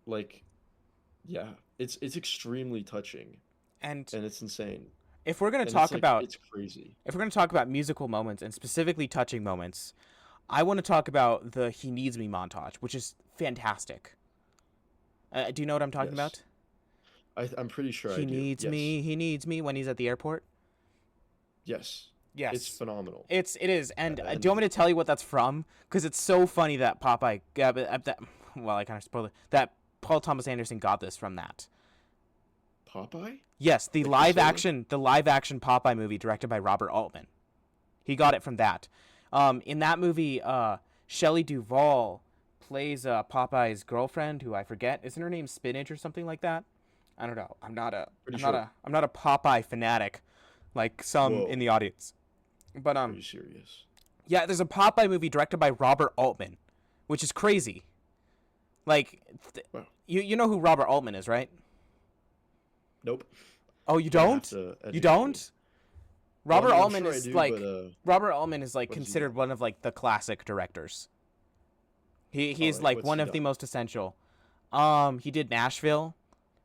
like yeah, it's extremely touching, and and it's insane, if we're gonna and it's talk like about it's crazy. if we're gonna talk about musical moments and specifically touching moments, I want to talk about the "He Needs Me" montage, which is fantastic. Do you know what I'm talking Yes, about? I'm pretty sure I do. Yes, He needs me when he's at the airport. yes, it's Yes, phenomenal, it is. And do you want and me to tell you what that's from? Because it's so funny that Popeye, that well, I kind of spoiled it. That Paul Thomas Anderson got this from that. Popeye, Yes, like the soda. the live action Popeye movie directed by Robert Altman. He got it from that. In that movie, Shelley Duvall plays Popeye's girlfriend, who I forget. Isn't her name Spinach or something like that? I don't know. Pretty sure. I'm not a Popeye fanatic, like some in Whoa, the audience. But are you serious? yeah, there's a Popeye movie directed by Robert Altman, which is crazy. Like, Wow. you know who Robert Altman is, right? Nope. Oh, you You're gonna have don't? to You educate me. don't? Well, I Robert mean, I'm Altman sure I is do, but like Robert Altman is like what has he considered done? one of like the classic directors. All He's right, like what's one he of the done? most essential. He did Nashville,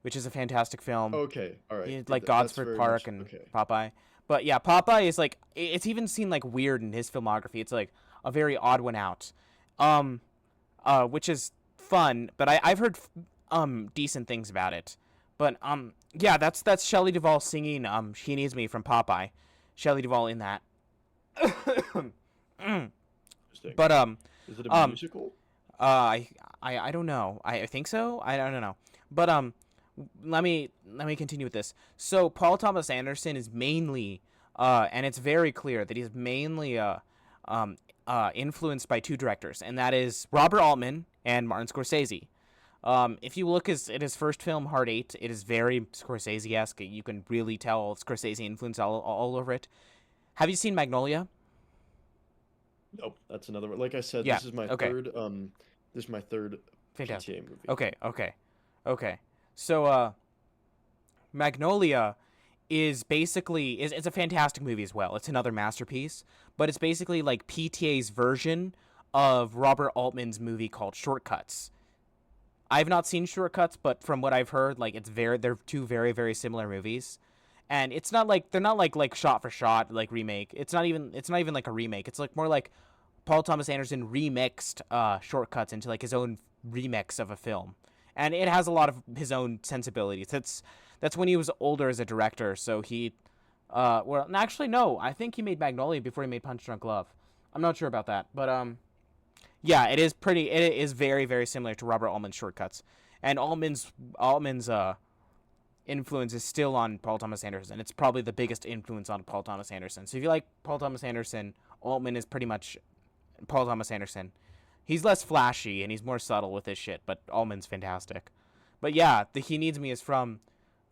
which is a fantastic film. Okay, all He right. did like That's Godsford very Park much and okay. Popeye. But yeah, Popeye is like it's even seen like weird in his filmography. It's like a very odd one out. Um which is fun, but I've heard decent things about it. But yeah, that's Shelley Duvall singing She Needs Me from Popeye. Shelley Duvall in that. Interesting. but Is it a um musical? I I don't know. I think so. I don't know. But let me continue with this. So Paul Thomas Anderson is mainly and it's very clear that he's mainly um influenced by two directors, and that is Robert Altman and Martin Scorsese. If you look at his first film, Hard Eight, it is very Scorsese-esque. You can really tell Scorsese influence all over it. Have you seen Magnolia? Nope. That's another one. Like I said, Yeah. this is my Okay. third. This is my third Fantastic. PTA movie. Okay. Okay. Okay. So Magnolia is basically is it's a fantastic movie as well. It's another masterpiece, but it's basically like PTA's version of Robert Altman's movie called Shortcuts. I've not seen Shortcuts, but from what I've heard, like they're two very similar movies. And it's not like they're not like shot for shot like remake. It's not even like a remake. It's like more like Paul Thomas Anderson remixed Shortcuts into like his own remix of a film. And it has a lot of his own sensibilities. That's when he was older as a director, so he well, actually no, I think he made Magnolia before he made Punch Drunk Love. I'm not sure about that, but yeah, it is very similar to Robert Altman's Shortcuts. And Altman's influence is still on Paul Thomas Anderson. It's probably the biggest influence on Paul Thomas Anderson. So if you like Paul Thomas Anderson, Altman is pretty much Paul Thomas Anderson. He's less flashy and he's more subtle with his shit, but Altman's fantastic. But yeah, the He Needs Me is from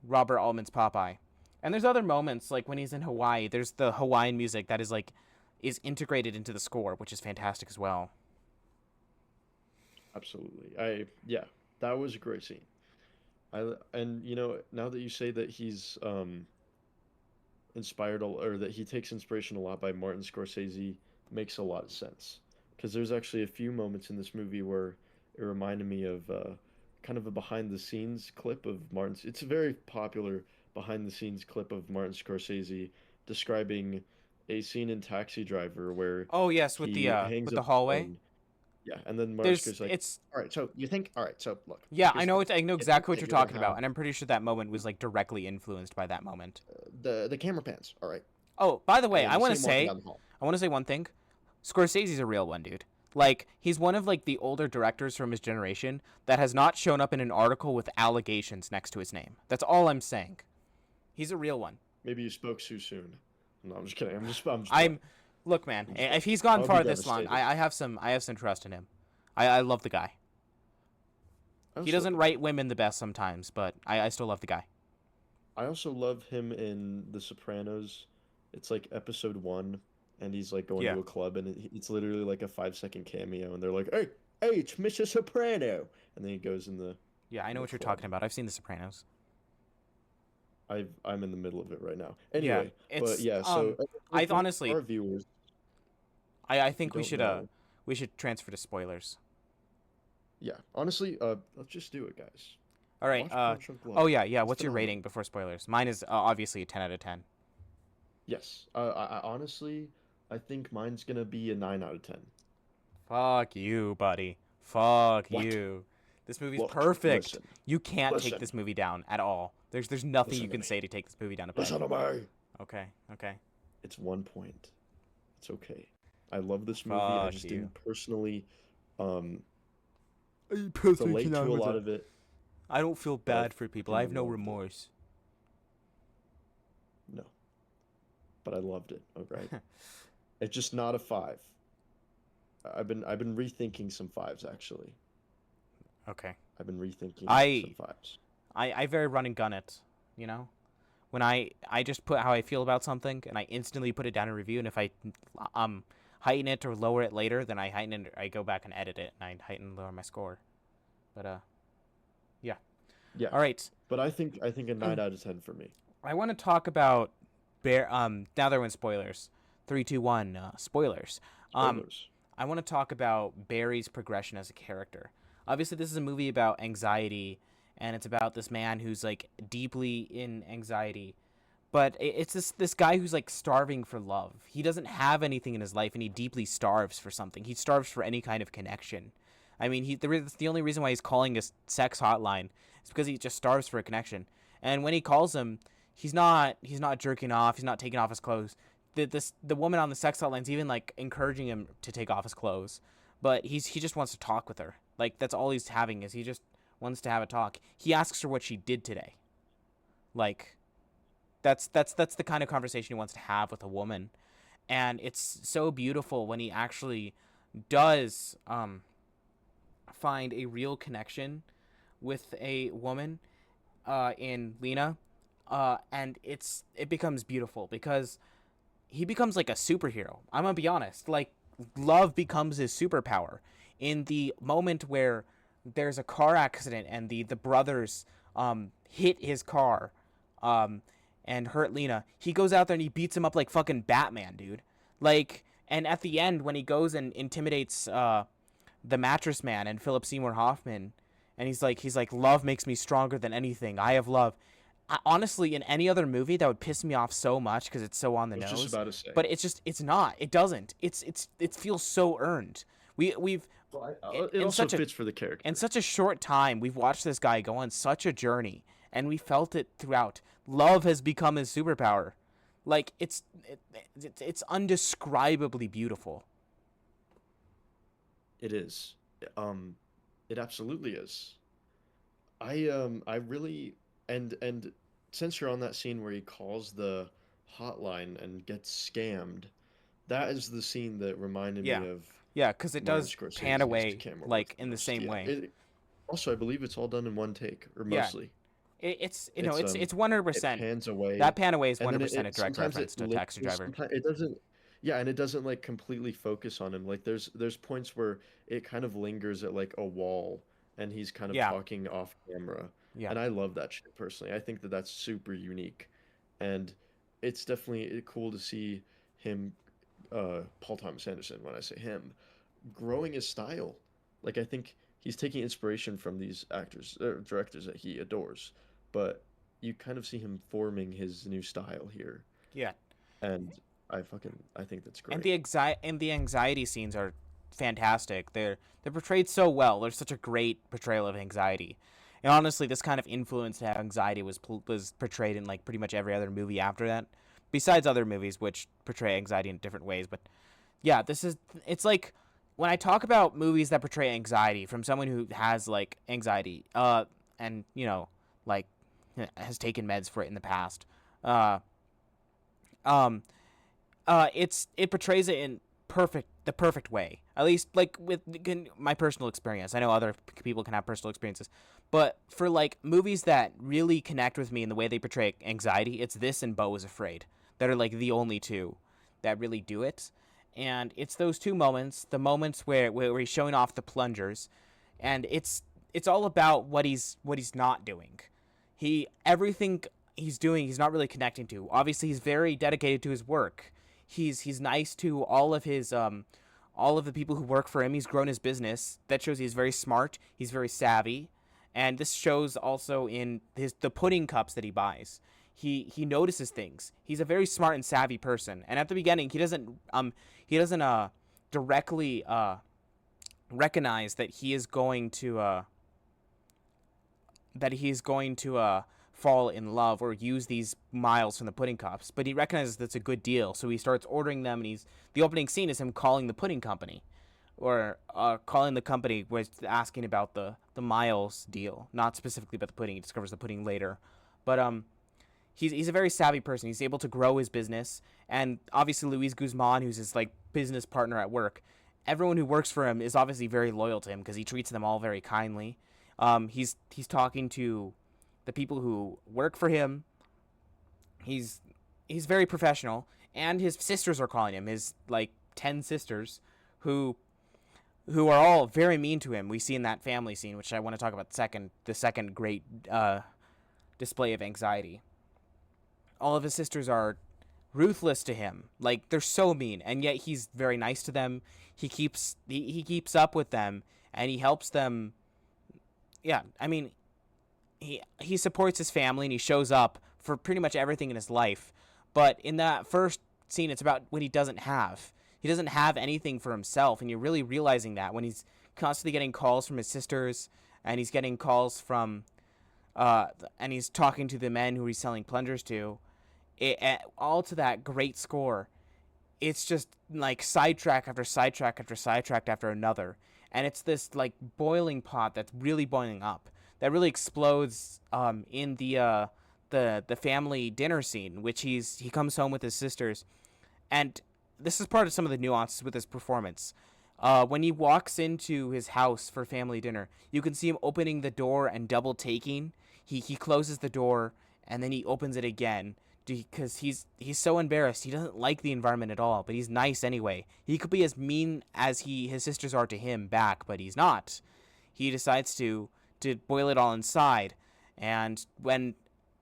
Robert Altman's Popeye. And there's other moments like when he's in Hawaii. There's the Hawaiian music that is integrated into the score, which is fantastic as well. Absolutely. Yeah, that was a great scene. And now that you say that he's or that he takes inspiration a lot by Martin Scorsese, makes a lot of sense. Because there's actually a few moments in this movie where it reminded me of kind of a behind the scenes clip of Martin's. It's a very popular behind the scenes clip of Martin Scorsese describing a scene in Taxi Driver where Oh yes, he hangs with up the the hallway. phone. Yeah, and then Martin There's Scorsese's like, it's all right, so you think, all right, so look, Yeah, here's the thing. I know You think exactly what that you're you're gonna talking about, have and I'm pretty sure that moment was like directly influenced by that moment. the camera pans, all right, Oh, by the and way, then you see him walking down the hall. I want to say one thing. Scorsese's a real one, dude. Like he's one of like the older directors from his generation that has not shown up in an article with allegations next to his name. That's all I'm saying. He's a real one. Maybe you spoke too soon. No, I'm just kidding. I'm just playing. I'm Look, man, I'm just playing. if he's gone I would be far this long, devastated. I have some trust in him. I love the guy. I He also love doesn't the guy. write women the best sometimes, but I still love the guy. I also love him in The Sopranos. It's like episode one, and he's like going Yeah. to a club, and it's literally like a 5 second cameo, and they're like, hey, it's Mr. Soprano, and then he goes Yeah, I in know the what you're club. talking about. I've seen The Sopranos. I'm in the middle of it right now. Yeah, Anyway, but it's yeah, so I for honestly our viewers I who think don't know, we should transfer to spoilers. yeah, honestly, let's just do it, guys. All right. Watch Punch Drunk Oh Love. yeah. It's What's your phenomenal. rating before spoilers? Mine is obviously a 10 out of 10. Yes. I honestly, I think mine's gonna be a 9 out of 10. Fuck you, buddy. Fuck What? you. This movie's Look, perfect. listen, You can't take listen, this movie down at all. There's nothing you listen to can me. say to take this movie down a peg. Listen to me. Okay. Okay. It's 1 point. It's okay. I love this movie. I Fuck just you. didn't personally um You personally relate cannot to a with lot it. of it, I don't feel but I bad for people. I have freaking no loved it. remorse. No, but I loved it. All right. It's just not a five. I've been rethinking some fives actually. Okay. I've been rethinking some I fives. I very run and gun it, you know? When I just put how I feel about something and I instantly put it down in review, and if I heighten it or lower it later, then I heighten it, I go back and edit it and I heighten and lower my score. But yeah. Yeah, All right. but I think a 9 out of 10 for me. I want to talk about Bear. Now they're in spoilers. 3, 2, 1. Spoilers. Um, Spoilers. I want to talk about Barry's progression as a character. Obviously, this is a movie about anxiety, and it's about this man who's like deeply in anxiety. But it's this guy who's like starving for love. He doesn't have anything in his life, and he deeply starves for something. He starves for any kind of connection. I mean, the only reason why he's calling a sex hotline is because he just starves for a connection. And when he calls him, he's not jerking off. He's not taking off his clothes. The woman on the sex hotline's even like encouraging him to take off his clothes, but he just wants to talk with her. Like that's all he's having is he just wants to have a talk. He asks her what she did today. Like that's the kind of conversation he wants to have with a woman, and it's so beautiful when he actually does find a real connection with a woman in Lena, and it becomes beautiful because he becomes like a superhero. I'm gonna be honest. Like love becomes his superpower. In the moment where there's a car accident and the brothers hit his car and hurt Lena, he goes out there and he beats him up like fucking Batman, dude. Like, and at the end when he goes and intimidates the mattress man and Philip Seymour Hoffman, and he's like, love makes me stronger than anything. I have love. Honestly, in any other movie, that would piss me off so much because it's so on the I was just nose. about to say. But it's not. It doesn't. It feels so earned. We've Well, it in also such a fits for the in character. such a short time we've watched this guy go on such a journey, and we felt it throughout. Love has become his superpower. Like it's undescribably beautiful. It is. Um, it absolutely is. I really and since you're on that scene where he calls the hotline and gets scammed, that is the scene that reminded Yeah, me of yeah, because it Martin does pan Scorsese's away camera work like in the the most. same Yeah. way. Also, I believe it's all done in one take, or Yeah, mostly. it's It's it's 100%. it pans away, That pan away is and then 100% a direct sometimes it reference to Taxi lingers. Driver. Sometimes it doesn't. Yeah, and it doesn't like completely focus on him. Like there's points where it kind of lingers at like a wall, and he's kind of Yeah, talking off camera, yeah, and I love that shit personally. I think that that's super unique, and it's definitely cool to see him, Paul Thomas Anderson. When I say him, growing his style. Like I think he's taking inspiration from these actors, directors that he adores, but you kind of see him forming his new style here, yeah. and I think that's And great. the anxiety scenes are fantastic. They're portrayed so well. There's such a great portrayal of anxiety. And honestly, this kind of influenced how anxiety was portrayed in like pretty much every other movie after that, besides other movies which portray anxiety in different ways. But yeah, it's like when I talk about movies that portray anxiety from someone who has like anxiety, and like has taken meds for it in the past, uh, um, it portrays it in the perfect way. At least like with my personal experience. I know other people can have personal experiences, but for like movies that really connect with me in the way they portray anxiety, it's this and Beau is Afraid that are like the only two that really do it. And it's those two moments, the moments where he's showing off the plungers, and it's all about what he's not doing. Everything he's doing, he's not really connecting to. Obviously, he's very dedicated to his work. He's nice to all of the people who work for him. He's grown his business. That shows he's very smart. He's very savvy, and this shows also in the pudding cups that he buys. He notices things. He's a very smart and savvy person. And at the beginning, he doesn't directly recognize that he's going to fall in love or use these miles from the pudding cups, but he recognizes that's a good deal, so he starts ordering them. And the opening scene is him calling the pudding company, or calling the company was asking about the miles deal, not specifically about the pudding. He discovers the pudding later, but he's a very savvy person. He's able to grow his business, and obviously Luis Guzman, who's his like business partner at work, everyone who works for him is obviously very loyal to him because he treats them all very kindly. He's talking to the people who work for him. He's he's very professional, and his sisters are calling him, his like 10 sisters, who who are all very mean to him. We see in that family scene, which I want to talk about the second great display of anxiety. All of his sisters are ruthless to him. Like, they're so mean, and yet he's very nice to them. He keeps up with them, and he helps them. Yeah, I mean, he supports his family, and he shows up for pretty much everything in his life. But in that first scene, it's about what he doesn't have anything for himself, and you're really realizing that when he's constantly getting calls from his sisters, and he's getting calls from and he's talking to the men who he's selling plungers to, all to that great score. It's just like sidetrack after sidetrack after sidetrack after another, and it's this like boiling pot that's really boiling up, that really explodes in the family dinner scene, which he comes home with his sisters, and this is part of some of the nuances with his performance. When he walks into his house for family dinner, you can see him opening the door and double taking. He closes the door and then he opens it again because he's so embarrassed. He doesn't like the environment at all, but he's nice anyway. He could be as mean as his sisters are to him back, but he's not. He decides to boil it all inside, and when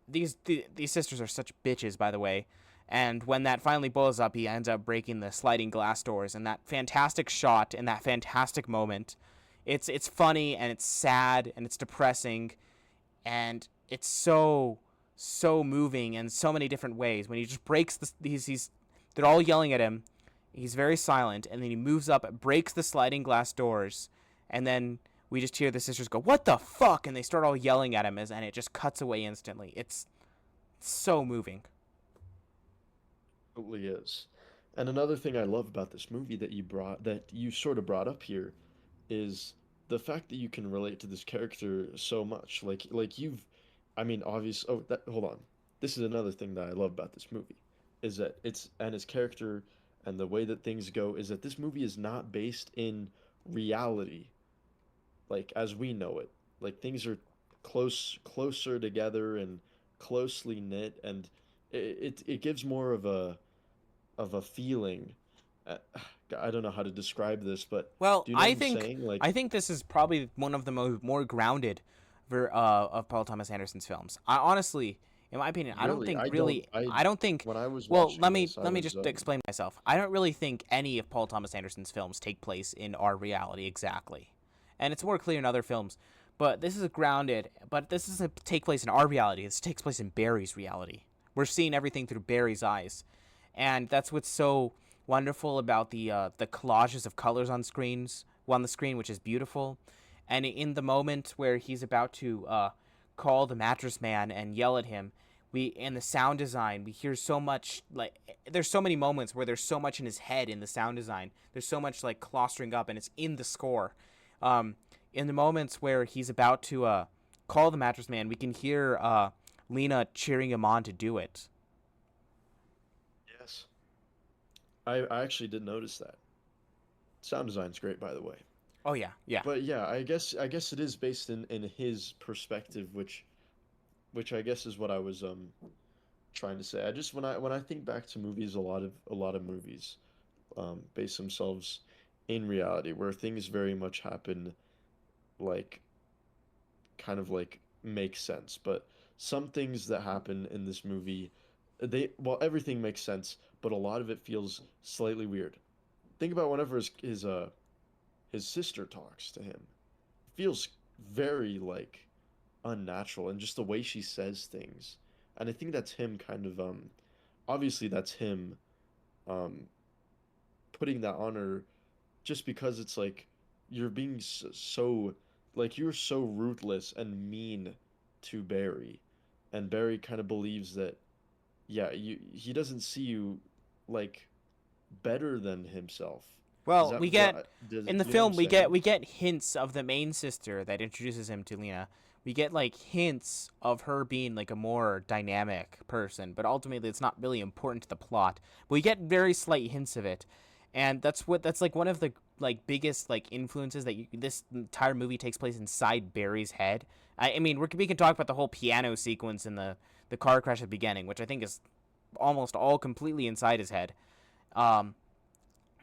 these sisters are such bitches, by the way. And when that finally boils up, he ends up breaking the sliding glass doors. And that fantastic shot and that fantastic moment, it's funny and it's sad and it's depressing, and it's so moving in so many different ways. When he just breaks they're all yelling at him. He's very silent, and then he moves up, breaks the sliding glass doors, and then we just hear the sisters go, "What the fuck?" And they start all yelling at him, and it just cuts away instantly. It's so moving. Totally is. And another thing I love about this movie that you sort of brought up here is the fact that you can relate to this character so much. Like you've I mean obvious oh that hold on. This is another thing that I love about this movie is that it's and his character and the way that things go is that this movie is not based in reality like as we know it. Like things are closer together and closely knit, and it gives more of a feeling. Uh, I don't know how to describe this, but Well, do you know what I'm saying? I Like, think this is probably one of the more grounded of Paul Thomas Anderson's films. I honestly, in my opinion, really, I don't. I don't think. When I was Well, watching this, I let me was just explain myself. I don't really think any of Paul Thomas Anderson's films take place in our reality exactly, and it's more clear in other films. But this is grounded. But this doesn't take place in our reality. This takes place in Barry's reality. We're seeing everything through Barry's eyes, and that's what's so wonderful about the collages of colors on the screen, which is beautiful. And in the moment where he's about to call the mattress man and yell at him, we in the sound design we hear so much, like there's so many moments where there's so much in his head in the sound design. There's so much like clustering up, and it's in the score. In the moments where he's about to call the mattress man, we can hear Lena cheering him on to do it. yes, I actually did notice that. Sound design's great, by the way. Oh yeah, yeah. But yeah, I guess it is based in his perspective, which I guess is what I was trying to say. I just when I think back to movies, a lot of movies base themselves in reality where things very much happen like kind of like make sense. But some things that happen in this movie, everything makes sense, but a lot of it feels slightly weird. Think about whenever his sister talks to him. It feels very like unnatural, and just the way she says things. And I think that's him kind of obviously that's him um putting that on her just because it's like you're being so like you're so ruthless and mean to Barry, and Barry kind of believes that yeah, he doesn't see you like better than himself. Does Well, that we do, get does in the do you know what I'm film saying? we get hints of the main sister that introduces him to Lena. We get like hints of her being like a more dynamic person, but ultimately it's not really important to the plot. But we get very slight hints of it, and that's like one of the like biggest like influences that this entire movie takes place inside Barry's head. I mean, we can talk about the whole piano sequence in the car crash at the beginning, which I think is almost all completely inside his head. Um,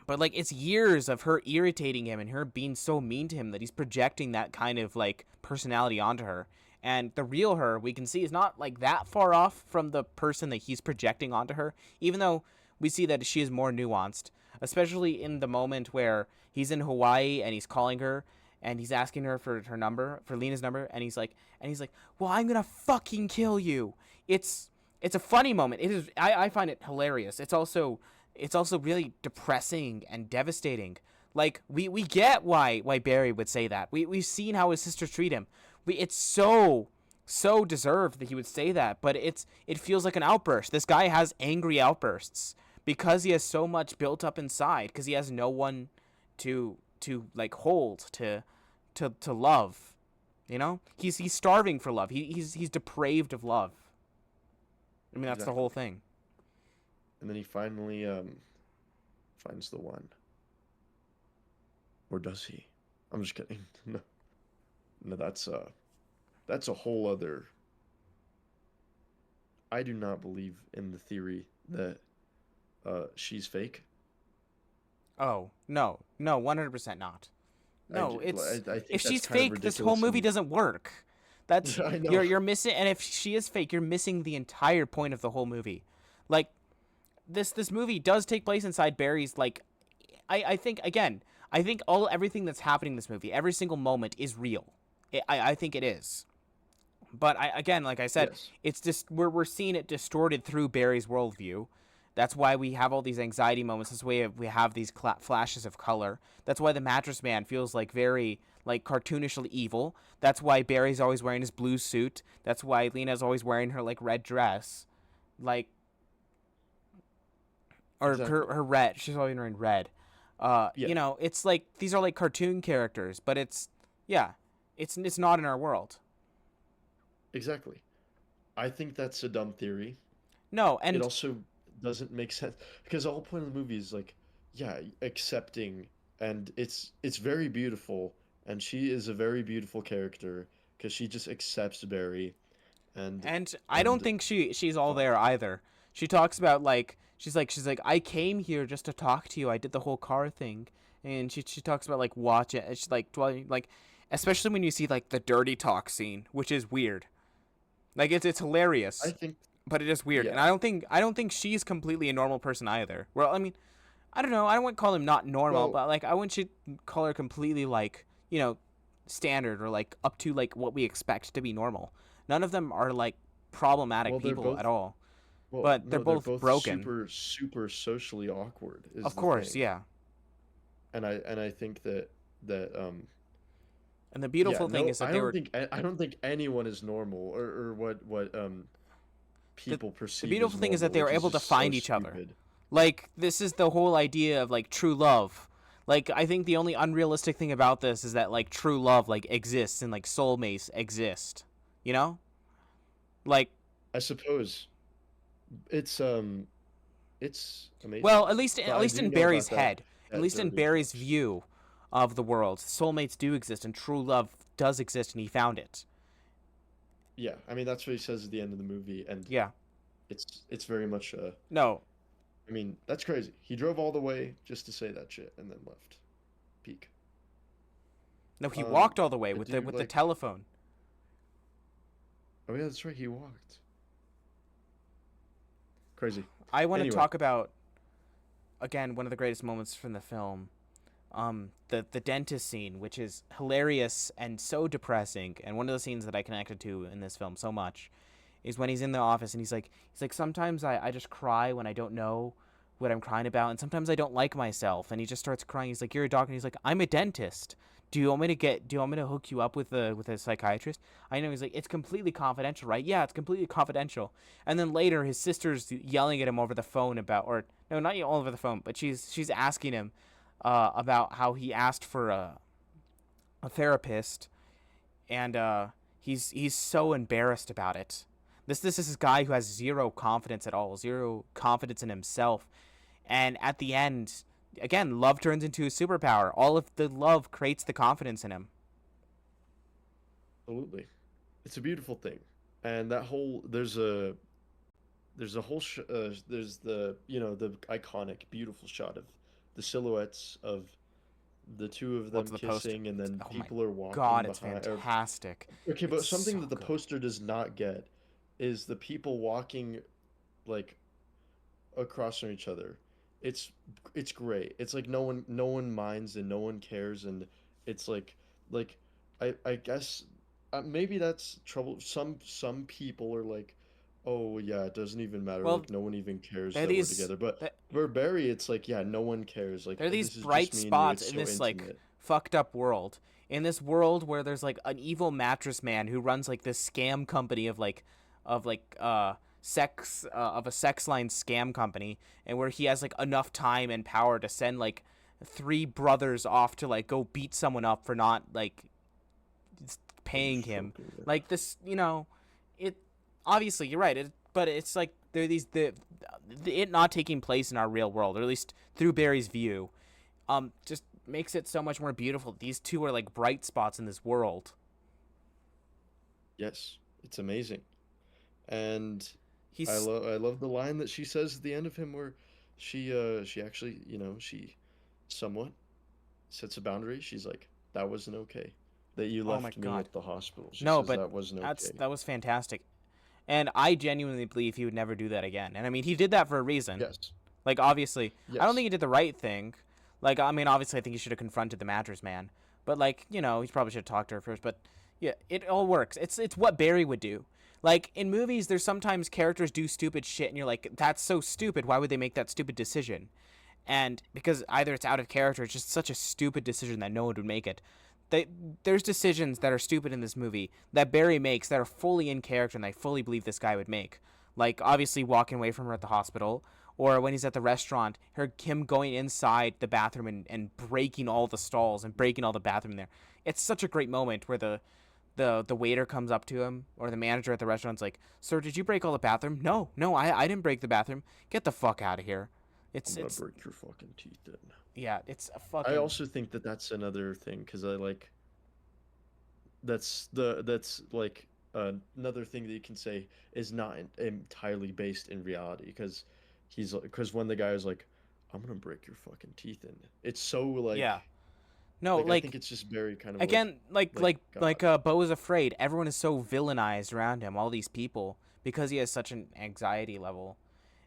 But like it's years of her irritating him and her being so mean to him that he's projecting that kind of like personality onto her. And the real her we can see is not like that far off from the person that he's projecting onto her, even though we see that she is more nuanced, especially in the moment where he's in Hawaii and he's calling her and he's asking her for her number, for Lena's number, and he's like, "Well, I'm going to fucking kill you." It's a funny moment. It is I find it hilarious. It's also really depressing and devastating. Like we get why Barry would say that. We've seen how his sisters treat him. It's so deserved that he would say that, but it feels like an outburst. This guy has angry outbursts because he has so much built up inside, because he has no one to like hold, to love. You know? He's starving for love. He's depraved of love. I mean, that's the whole Exactly. thing. And then he finally finds the one. Or does he? I'm just kidding. No, no, that's a whole other. I do not believe in the theory that she's fake. Oh, no. No, 100% not. No, it's I if think that's she's kind of fake, this whole ridiculous movie and doesn't work. That's I know. you're missing, and if she is fake, you're missing the entire point of the whole movie. Like this movie does take place inside Barry's like I think again, I think everything that's happening in this movie, every single moment is real. I think it is. But I again, like I said, Yes. it's just we're seeing it distorted through Barry's worldview. That's why we have all these anxiety moments. That's why we have these flashes of color. That's why the mattress man feels like very like cartoonishly evil. That's why Barry's always wearing his blue suit. That's why Lena's always wearing her like red dress, like or Exactly. her red. She's always wearing red. Yeah. It's like these are like cartoon characters, but yeah, it's not in our world. Exactly. I think that's a dumb theory. No, It and also doesn't make sense because the whole point of the movie is like, yeah, accepting, and it's very beautiful, and she is a very beautiful character because she just accepts Barry, and And I don't and think she's all fine. there either. She talks about like she's like I came here just to talk to you. I did the whole car thing, and she talks about like watch it. And she's like dwelling like, especially when you see like the dirty talk scene, which is weird. Like it's I hilarious, think, but it is weird. And yeah. I don't think she's completely a normal person either. Well, I mean, I don't know. I don't want to call him not normal, Well, but like I wouldn't call her completely like standard or like up to like what we expect to be normal. None of them are like problematic well, they're people at both. all, Well, but they're no, they're both both broken. super socially awkward is Of the course, thing, yeah. and I think that And the yeah, beautiful thing no, is that they were I don't think anyone is normal or what the people the perceive as beautiful thing is that normal, they were which is able to just so find each other. stupid. Like this is the whole idea of like true love. Like I think the only unrealistic thing about this is that like true love like exists and like soulmates exist. You know? Like I suppose it's it's amazing. well, But at I least do in know about Barry's head, at that least in dirty Barry's talk scene. view of the world, soulmates do exist and true love does exist and he found it. Yeah, I mean that's what he says at the end of the movie, and Yeah. it's very much No. I mean that's crazy. He drove all the way just to say that shit and then left. Peak. No, he walked all the way I with do the like. telephone. Oh yeah, that's right. He walked. Crazy. I want to Anyway, talk about again one of the greatest moments from the film, the dentist scene, which is hilarious and so depressing, and one of the scenes that I connected to in this film so much is when he's in the office and he's like sometimes I just cry when I don't know what I'm crying about, and sometimes I don't like myself, and he just starts crying. He's like, you're a doctor, and he's like, I'm a dentist. Do you want me to hook you up with a psychiatrist? I know. He's like, it's completely confidential, right? Yeah, it's completely confidential. And then later his sister's yelling at him over the phone about, or no, not all over the phone, but she's asking him about how he asked for a therapist, and he's so embarrassed about it. This is a guy who has zero confidence at all, zero confidence in himself, and at the end, again, love turns into a superpower. All of the love creates the confidence in him. absolutely. It's a beautiful thing, and that whole there's a whole there's the the iconic beautiful shot of the silhouettes of the two of Well, it's them the poster. kissing, and then Oh my people are god, walking it's behind. Or fantastic. okay, It's but so something that the good. poster does not get is the people walking like across from each other. It's it's great. It's like no one minds and no one cares, and it's like I guess maybe that's trouble. Some people are like, oh yeah, it doesn't even matter. Well, Like no one even cares there are that we're these together. But th- for Barry, it's like yeah, no one cares. Like there are these this is bright just me and you. spots It's in so this like intimate. fucked up world. In this world where there's like an evil mattress man who runs like this scam company of sex of a sex line scam company, and where he has like enough time and power to send like three brothers off to like go beat someone up for not like For paying just him. choking them. Like this, it obviously you're right. But it's like there are these it not taking place in our real world, or at least through Barry's view, just makes it so much more beautiful. These two are like bright spots in this world. Yes, it's amazing. And He's I love the line that she says at the end of him where she actually, she somewhat sets a boundary. She's like, "That wasn't okay. That you oh my left me god, at the hospital." She no, says but that wasn't okay. that was fantastic, and I genuinely believe he would never do that again. And I mean, he did that for a reason. Yes. Like obviously, I don't think Yes. he did the right thing. Like I mean, obviously, I think he should have confronted the mattress man. But like he probably should have talked to her first. But yeah, it all works. It's what Barry would do. Like in movies, there's sometimes characters do stupid shit, and you're like, that's so stupid. Why would they make that stupid decision? And because either it's out of character, it's just such a stupid decision that no one would make it. They, there's decisions that are stupid in this movie that Barry makes that are fully in character and I fully believe this guy would make. Like obviously walking away from her at the hospital, or when he's at the restaurant, him going inside the bathroom and breaking all the stalls and breaking all the bathroom there. It's such a great moment where the waiter comes up to him or the manager at the restaurant's like, "Sir, did you break all the bathroom?" No, I didn't break the bathroom. Get the fuck out of here. I'm It's gonna it's break your fucking teeth in. yeah, it's a I fucking also think that that's another thing because I like that's like another thing that you can say is not entirely based in reality because when the guy is like, "I'm gonna break your fucking teeth in," it's so yeah. No, like I think like it's just very kind of again, like God. Bo is afraid. Everyone is so villainized around him. All these people because he has such an anxiety level,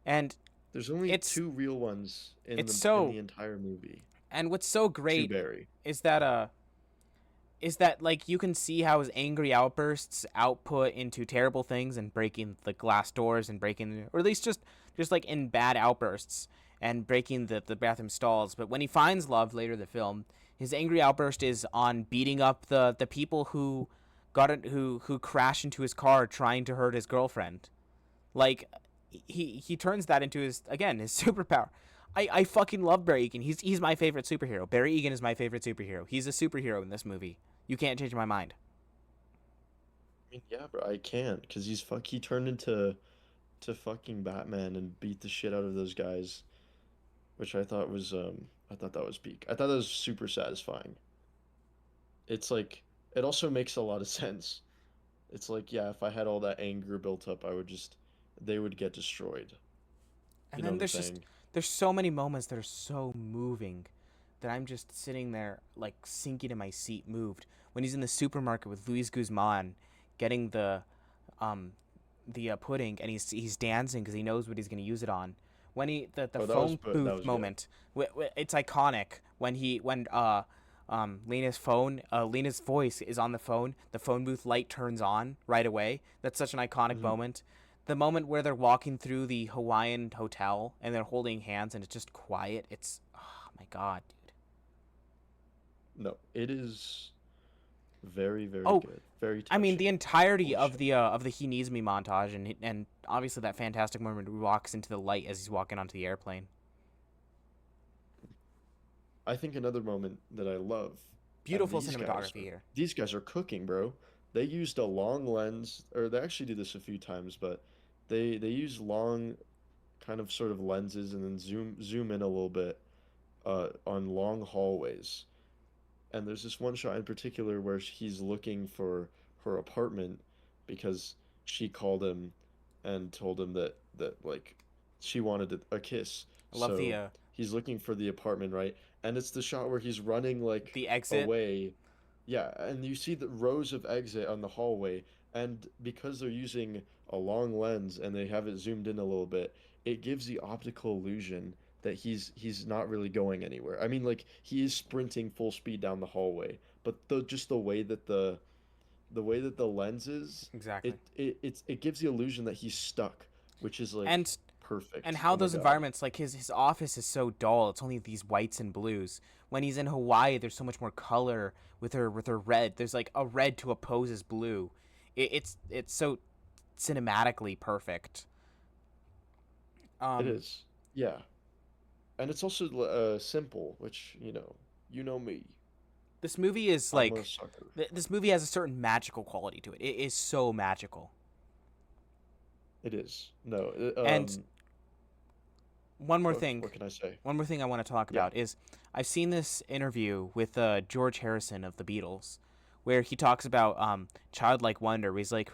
and There's only it's two real ones it's in so the entire movie and what's so to great Barry. is that like you can see how his angry outbursts output into terrible things and breaking the glass doors and breaking, or at least just like in bad outbursts and breaking the bathroom stalls. But when he finds love later in the film, his angry outburst is on beating up the people who got it who crashed into his car trying to hurt his girlfriend. Like he turns that into his superpower. I fucking love Barry Egan. He's my favorite superhero. Barry Egan is my favorite superhero. He's a superhero in this movie. You can't change my mind. I mean, yeah, bro, I can't because he turned into to fucking Batman and beat the shit out of those guys, which I thought that was peak. I thought that was super satisfying. It's like it also makes a lot of sense. It's like, yeah, if I had all that anger built up, they would get destroyed. And You know then what I'm saying? there's so many moments that are so moving that I'm just sitting there like sinking in my seat, moved. When he's in the supermarket with Luis Guzman, getting um pudding, and he's dancing because he knows what he's gonna use it on. When the Oh, phone that booth was good. moment, it's iconic when Lena's voice is on the phone booth light turns on right away. That's such an iconic Hmm. moment. The moment where they're walking through the Hawaiian hotel and they're holding hands and it's just quiet. It's oh my god, dude. No, it is very, very Oh, good. Very I mean the touching. entirety Holy shit. of the He Needs Me montage and obviously that fantastic moment where he walks into the light as he's walking onto the airplane. I think another moment that I love, and Beautiful cinematography here. these guys are cooking, bro. They used a long lens, or they actually do this a few times, but they use long kind of sort of lenses and then zoom in a little bit on long hallways. And there's this one shot in particular where he's looking for her apartment because she called him and told him that like she wanted a kiss. I love So he's looking for the apartment, right? And it's the shot where he's running like The exit. away. Yeah, and you see the rows of exit on the hallway, and because they're using a long lens and they have it zoomed in a little bit, it gives the optical illusion that he's not really going anywhere. I mean, like he is sprinting full speed down the hallway, but just the way that the lens is, Exactly. it gives the illusion that he's stuck, which is like And and perfect. how Oh my those God. environments, like his office is so dull. It's only these whites and blues. When he's in Hawaii, there's so much more color with her red. There's like a red to oppose his blue. It's so cinematically perfect. It Um, is. Yeah. And it's also simple, which, you know me. this movie is I'm a like sucker. this movie has a certain magical quality to it. It is so magical. It is. No, And one more thing, what can I say? one more thing I want to talk Yeah. about is I've seen this interview with George Harrison of the Beatles, where he talks about childlike wonder. Where he's like,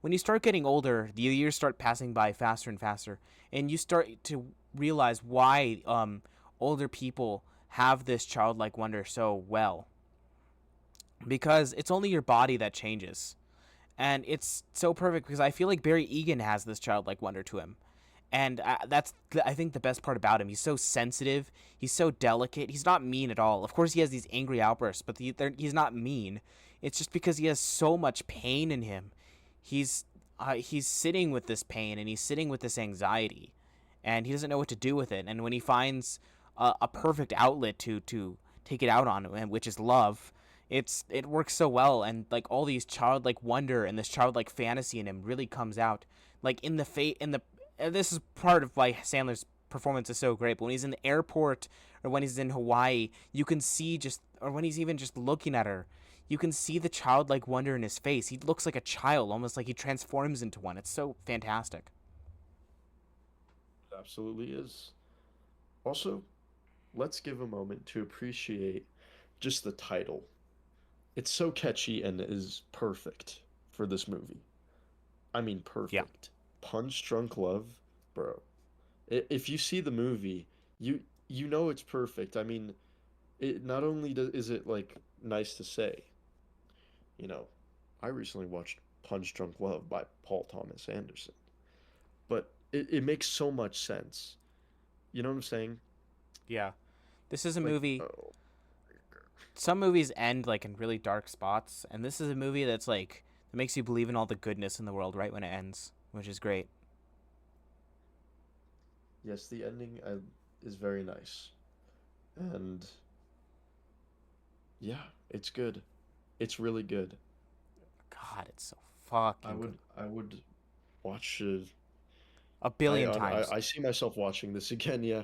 when you start getting older, the years start passing by faster and faster, and you start to realize why older people have this childlike wonder so well, because it's only your body that changes, and it's so perfect because I feel like Barry Egan has this childlike wonder to him, and that's I think the best part about him. He's so sensitive. He's so delicate. He's not mean at all. Of course, he has these angry outbursts, but he's not mean. It's just because he has so much pain in him. He's sitting with this pain and he's sitting with this anxiety, and he doesn't know what to do with it. And when he finds a perfect outlet to take it out on, which is love, it works so well. And like all these childlike wonder and this childlike fantasy in him really comes out. Like in the and this is part of why Sandler's performance is so great. But when he's in the airport or when he's in Hawaii, you can see just, or when he's even just looking at her, you can see the childlike wonder in his face. He looks like a child, almost like he transforms into one. It's so fantastic. It absolutely is. Also, let's give a moment to appreciate just the title. It's so catchy and is perfect for this movie. I mean, Yeah. perfect. Punch Drunk Love, bro. If you see the movie, you know it's perfect. I mean, it not only is it like nice to say, you know, I recently watched Punch Drunk Love by Paul Thomas Anderson, but it makes so much sense. You know what I'm saying? Yeah. This is a Like, movie. oh, Some movies end like in really dark spots, and this is a movie that's like that makes you believe in all the goodness in the world right when it ends, which is great. yes, the ending is very nice, and yeah, it's good. It's really good. God, it's so fucking good. I would watch. A billion times. I see myself watching this again. Yeah,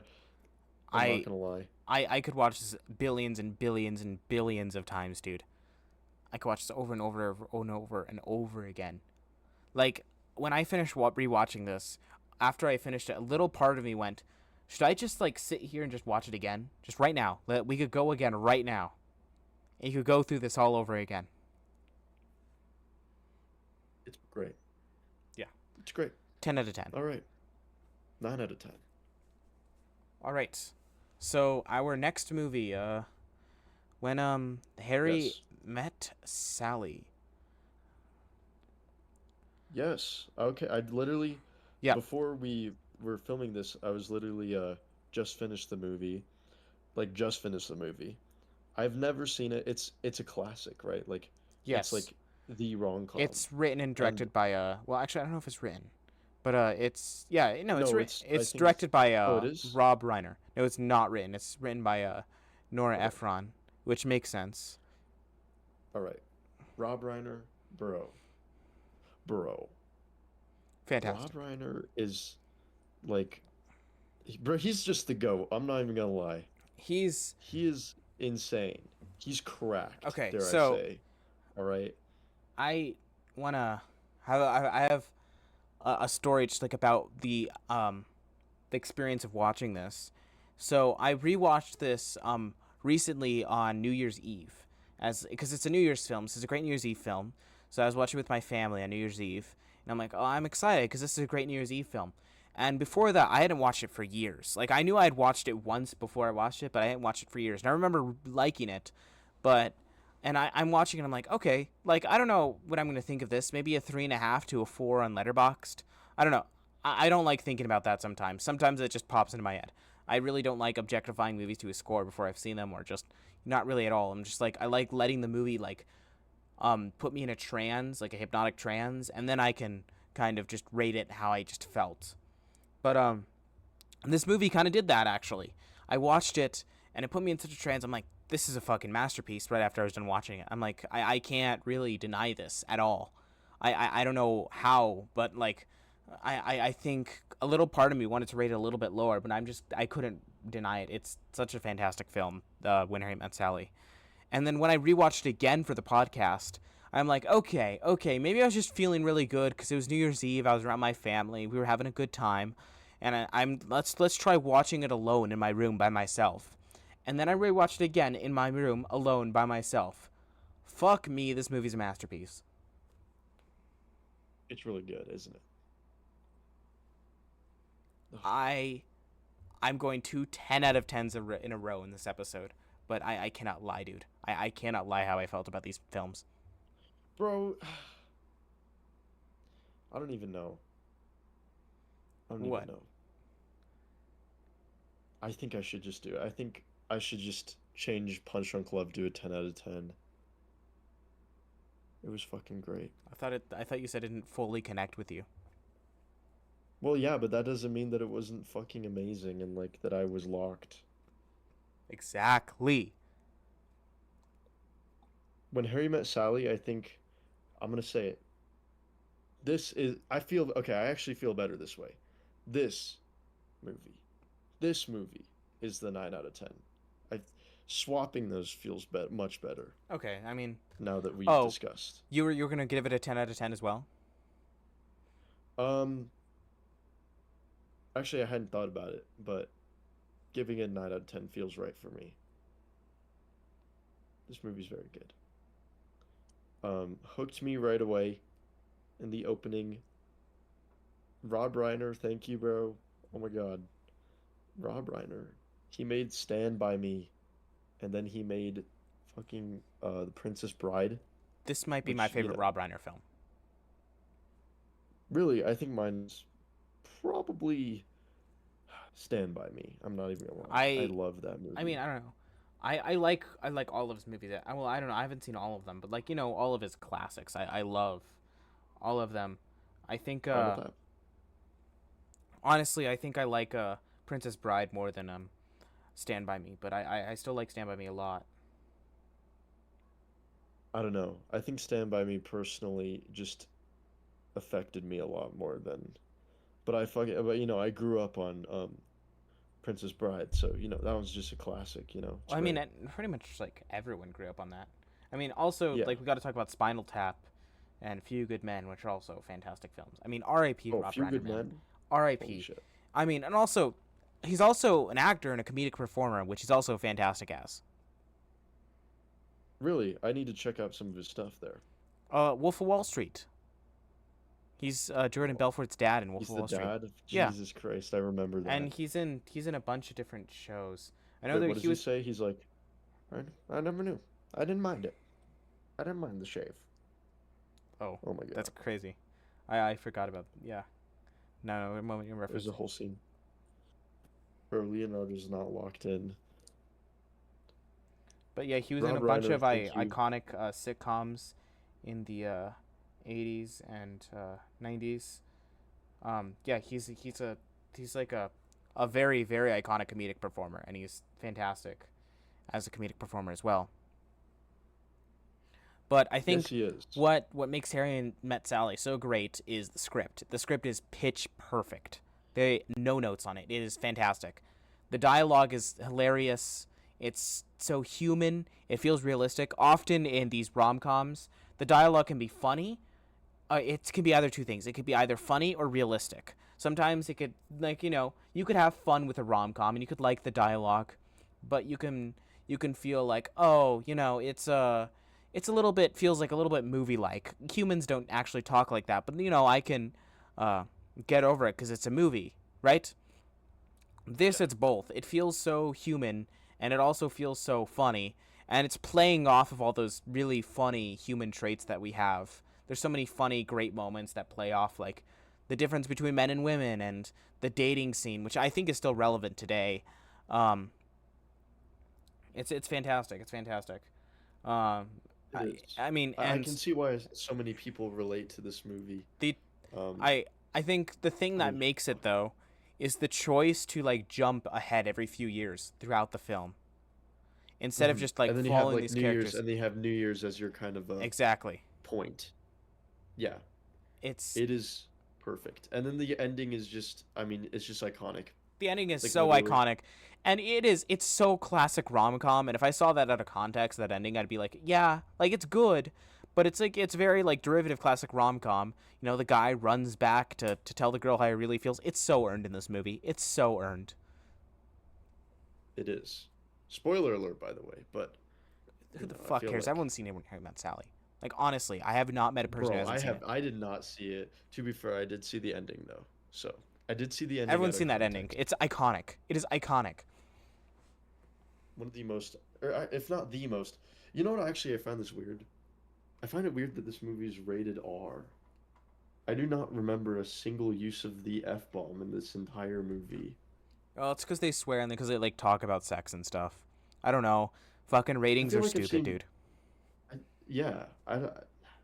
I'm not I gonna lie. I could watch this billions and billions and billions of times, dude. I could watch this over and over and over again. Like when I finished rewatching this, after I finished it, a little part of me went, "Should I just like sit here and just watch it again, just right now? We could go again right now, and you could go through this all over again." It's great. Yeah, It's great. 10 out of 10. All right, 9 out of 10. All right, so our next movie, when Harry Yes, met Sally. yes. Okay, I literally Yeah. before we were filming this, I was literally just finished the movie, like just finished the movie. I've never seen it. It's a classic, right? Like it's Yes. like the rom-com. It's written and And directed by well, actually I don't know if it's written. But it's yeah, no, no, I it's think it's directed by oh, it is? Rob Reiner. No, it's not written. It's written by Nora Okay. Ephron, which makes sense. All right. Rob Reiner, bro. Bro. Rob Fantastic. Reiner is like bro, he's just the GOAT. I'm not even gonna lie. He's He is insane. He's cracked, okay. dare I So say. All right. I wanna have I have a story just like about the experience of watching this. So I rewatched this recently on New Year's Eve, as because it's a New Year's film. This is a great New Year's Eve film. So I was watching with my family on New Year's Eve, and I'm like, oh, I'm excited because this is a great New Year's Eve film. And before that, I hadn't watched it for years. Like, I knew I had watched it once before I watched it, but I hadn't watched it for years. And I remember liking it, but and I'm watching it. I'm like, okay, like I don't know what I'm gonna think of this. Maybe a 3.5 to a 4 on Letterboxd. I don't know. I don't like thinking about that sometimes. Sometimes it just pops into my head. I really don't like objectifying movies to a score before I've seen them, or just not really at all. I'm just like I like letting the movie like put me in a trance, like a hypnotic trance, and then I can kind of just rate it how I just felt. But this movie kind of did that actually. I watched it and it put me in such a trance. I'm like, this is a fucking masterpiece. Right after I was done watching it, I'm like, I can't really deny this at all. I don't know how, but like, I think a little part of me wanted to rate it a little bit lower, but I couldn't deny it. It's such a fantastic film, When Harry Met Sally. And then when I rewatched it again for the podcast, I'm like, okay, maybe I was just feeling really good because it was New Year's Eve. I was around my family. We were having a good time, and let's try watching it alone in my room by myself. And then I rewatched it again in my room alone by myself. Fuck me, this movie's a masterpiece. It's really good, isn't it? I'm going to 10 out of 10s in a row in this episode, but I cannot lie, dude. I cannot lie how I felt about these films. Bro, I don't even know. I don't What? even know. I think I should just do it. I think I should just change Punch Drunk Love to a 10 out of 10. It was fucking great. I thought you said it didn't fully connect with you. Well, yeah, but that doesn't mean that it wasn't fucking amazing and like that I was locked. Exactly. When Harry Met Sally, I think I'm gonna say it. I feel okay, I actually feel better this way. This movie. This movie is the 9 out of 10. I Swapping those feels much better Okay, I mean, now that we've oh, discussed. you were gonna give it a 10 out of 10 as well? Um, Actually, I hadn't thought about it, but giving it a 9 out of 10 feels right for me. This movie's very good. Hooked me right away in the opening. Rob Reiner, thank you, bro. Oh my God. Rob Reiner. He made Stand By Me, and then he made fucking The Princess Bride, This might be my which, favorite Rob Reiner film. really, I think mine's probably Stand By Me. I'm not even gonna lie. I love that I mean, movie. I don't know. I like all of his movies. Well, I don't know. I haven't seen all of them, but like, all of his classics. I love all of them. I think I'm with that. honestly, I think I like Princess Bride more than Stand By Me, but I still like Stand By Me a lot. I don't know. I think Stand By Me personally just affected me a lot more than, but I grew up on Princess Bride, so that was just a classic. It's Well, I mean, great. pretty much like everyone grew up on that. I mean, also Yeah. like we got to talk about Spinal Tap and Few Good Men, which are also fantastic films. I mean, R.I.P. Oh, Rob Few Reiner, Good man. Men. Holy R.I.P. shit. I mean, and also he's also an actor and a comedic performer, which he's also fantastic as. Really, I need to check out some of his stuff there. Wolf of Wall Street. He's Jordan Belfort's dad in Wolf He's of the Wall Street. dad? Yeah, Jesus Christ, I remember and that. he's in a bunch of different shows. I know Wait, that what does he he was. say? He's like, I never knew. I didn't mind it. I didn't mind the shave. Oh, Oh my that's God. crazy. I forgot about. Yeah. No, no, moment you're There's a referencing. whole scene. Bro, Leonardo's not locked in. But yeah, he was in Rob a bunch Reiner, of thank you. iconic sitcoms in the 80s and 90s. Yeah, he's like a very very iconic comedic performer, and he's fantastic as a comedic performer as well. But I Yes, think he is. what makes Harry and Met Sally so great is the script. The script is pitch perfect. They no notes on it. It is fantastic. The dialogue is hilarious. It's so human. It feels realistic. Often in these rom-coms, the dialogue can be funny. It can be either two things. It could be either funny or realistic. Sometimes it could you could have fun with a rom-com and you could like the dialogue, but you can feel like, oh, it's a little bit feels like a little bit movie like. Humans don't actually talk like that, but I can uh get over it cuz it's a movie. right? This, Yeah. it's both. It feels so human, and it also feels so funny, and it's playing off of all those really funny human traits that we have. There's so many funny, great moments that play off, like the difference between men and women, and the dating scene, which I think is still relevant today. Um, it's fantastic. It's fantastic. Um, It is. I mean, I and can see why so many people relate to this movie. the Um, I think the thing I that mean, makes it though is the choice to like jump ahead every few years throughout the film instead of mhm. just like And then you have following like these New Year's, characters. and they have New Year's as your kind of a Exactly. point. Yeah, It's it is perfect. And then the ending is just, I mean, it's just iconic. the ending is Like so literally, iconic, and it's so classic rom com. And if I saw that out of context, that ending, I'd be like, yeah, like it's good, but it's like it's very like derivative classic rom com. You know, the guy runs back to tell the girl how he really feels. It's so earned in this movie. It's so earned. it is. Spoiler alert, by the way, but Who the I fuck feel cares? like, Everyone's seen Everyone Harry Met Sally. Like honestly, I have not met a person who bro, hasn't seen it. I did not see it. To be fair, I did see the ending though. So I did see the ending out Everyone's of seen that ending. context. It's iconic. It is iconic. One of the most, or if not the most, you know what? Actually, I find this weird. I find it weird that this movie is rated R. I do not remember a single use of the F bomb in this entire movie. Well, it's because they swear and because they like talk about sex and stuff. I don't know. Fucking I ratings feel are like I've stupid, seen, dude. yeah, I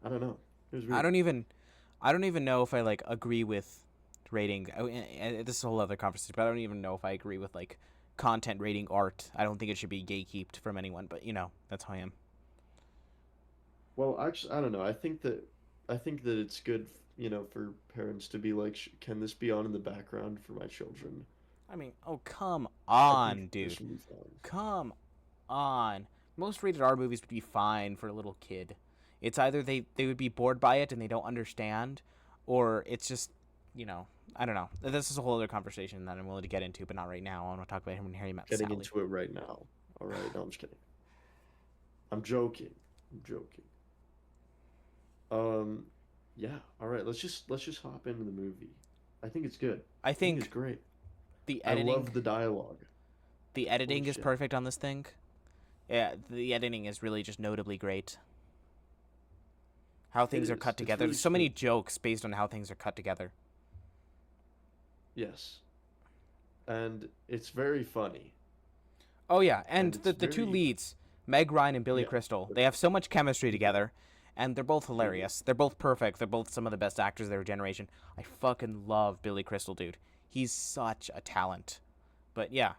don't know. It was I weird. don't even, I don't even know if I like agree with rating. This is a whole other conversation, but I don't even know if I agree with like content rating art. I don't think it should be gatekept from anyone, but you know, that's how I am. Well, actually, I don't know. I think that it's good, for parents to be like, can this be on in the background for my children? I mean, oh come I think on, this dude, should be fine. come on. Most rated R movies would be fine for a little kid. It's either they would be bored by it and they don't understand, or it's just, you know, I don't know. This is a whole other conversation that I'm willing to get into, but not right now. I want to talk about him and Harry Met Getting Sally. into it right now. All right, no, I'm just kidding. I'm joking. I'm joking. Um, yeah. All right, let's just hop into the movie. I think it's good. I I think it's think great. the I editing love the dialogue. the Holy editing is shit. perfect on this thing. Yeah, the editing is really just notably great. How It things are cut is. It's together. really There's so many smooth. jokes based on how things are cut together. Yes. And it's very funny. Oh yeah, And and it's the two very, leads, Meg Ryan and Billy yeah. Crystal, they have so much chemistry Mhm. together, and they're both They do. hilarious. They're both perfect. They're both some of the best actors of their generation. I fucking love Billy Crystal, dude. He's such a talent. But yeah,